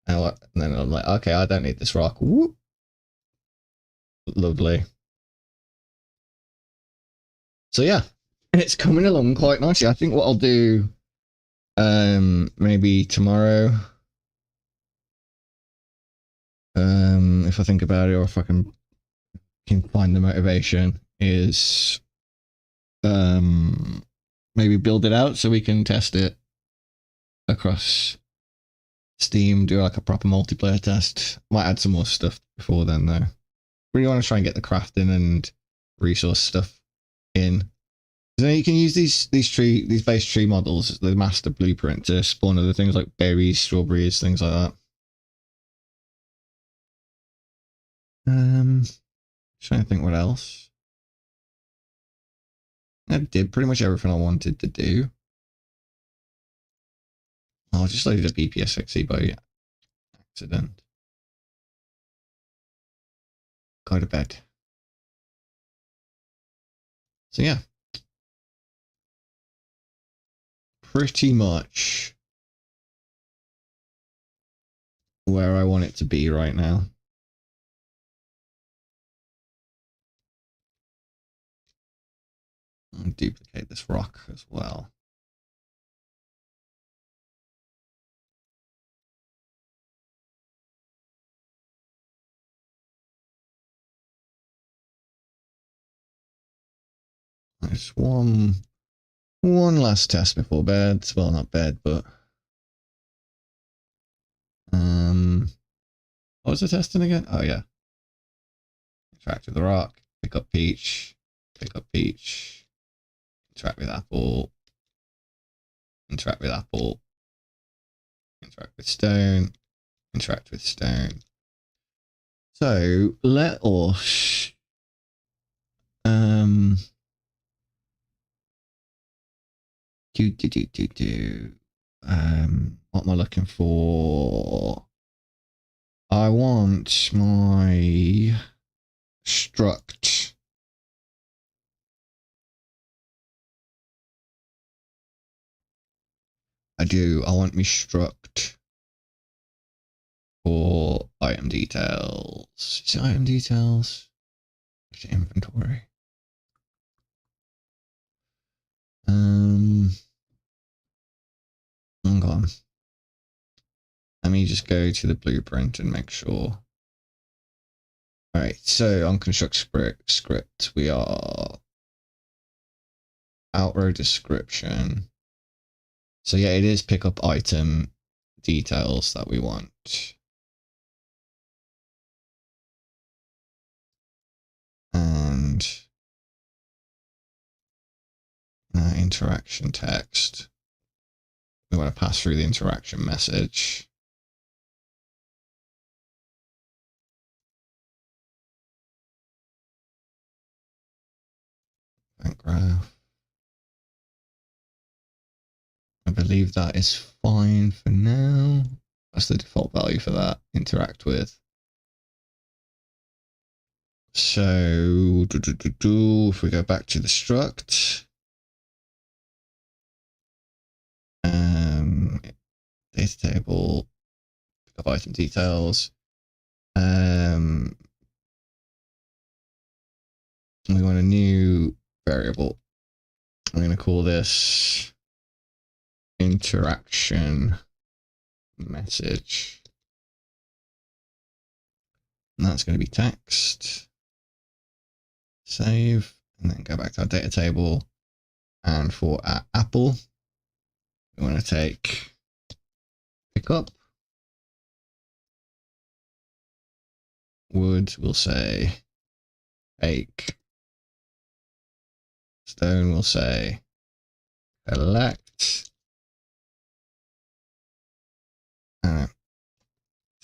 A: And then I'm like, okay, I don't need this rock. Whoop. Lovely. So yeah, it's coming along quite nicely. I think what I'll do, maybe tomorrow, if I think about it, or if I can find the motivation, is maybe build it out so we can test it across Steam, do like a proper multiplayer test. Might add some more stuff before then though. Really want to try and get the crafting and resource stuff in. So then you can use these base tree models, the master blueprint, to spawn other things like berries, strawberries, things like that. Trying to think what else. I did pretty much everything I wanted to do. Oh, I just loaded a BPSXE by accident. Go to bed. So yeah. Pretty much where I want it to be right now. I'll duplicate this rock as well. There's one last test before bed. Well, not bed, but what was the testing again? Oh yeah. Interact with the rock, pick up peach, interact with apple, interact with apple, interact with stone, interact with stone. So let us what am I looking for? I want my struct. I do. I want me struct for item details. Is it item details? Is it inventory? Hang on. Let me just go to the blueprint and make sure. All right, so on construct script, we are outrow description. So yeah, it is pick up item details that we want. And interaction text. We want to pass through the interaction message. Graph. I believe that is fine for now. That's the default value for that. Interact with. So if we go back to the struct, data table, pick up item details. We want a new variable. I'm going to call this interaction message. And that's going to be text. Save, and then go back to our data table. And for our apple, we want to take pick up. Wood, we'll say bake. Stone, we'll say collect.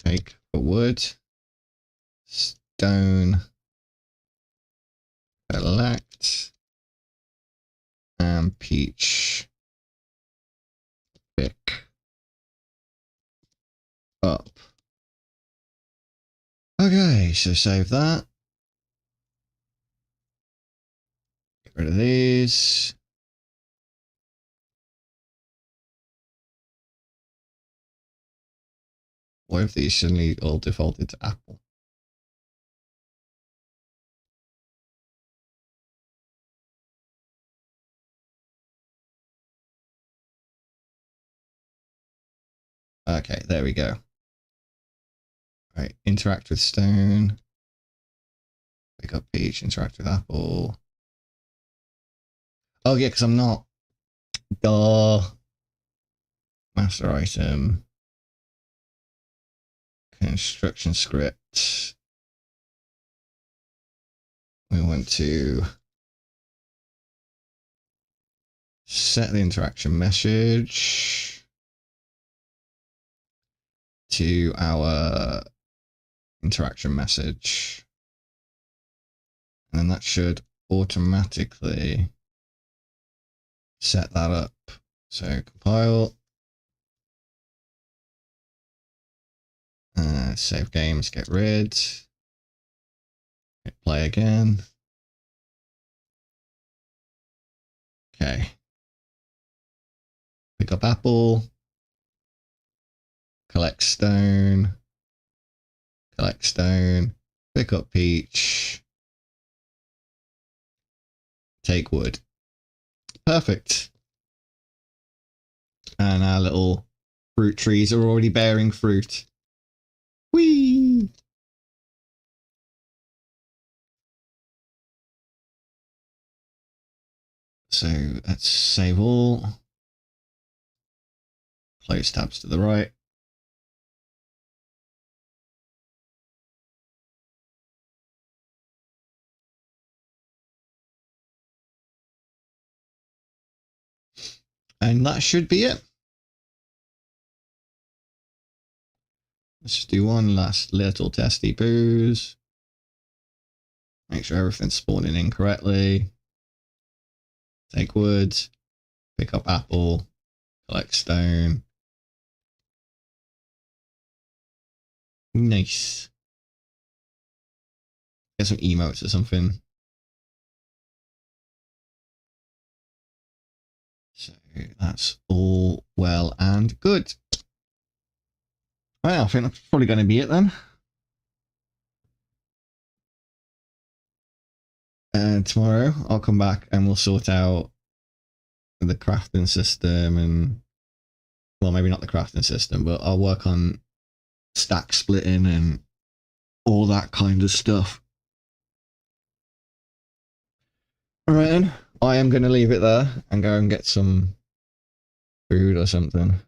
A: Take for wood. Stone, collect. And peach, pick up. Okay, so save that. Get rid of these. What if these suddenly all defaulted to Apple? Okay, there we go. All right, interact with stone. Pick up peach, interact with apple. Oh yeah, because I'm not. Duh. Master item. Construction script. We want to set the interaction message to our interaction message. And then that should automatically set that up. So compile. Save games, get rid. Hit play again. Okay. Pick up apple. Collect stone. collect stone, pick up peach, take wood. Perfect. And our little fruit trees are already bearing fruit. Whee! So let's save all. Close tabs to the right. And that should be it. Let's just do one last little testy poos. Make sure everything's spawning in correctly. Take wood, pick up apple, collect stone. Nice. Get some emotes or something. So that's all well and good. Well, I think that's probably going to be it then. Tomorrow I'll come back and we'll sort out the crafting system and, well, maybe not the crafting system, but I'll work on stack splitting and all that kind of stuff. Alright then, I am going to leave it there and go and get some food or something.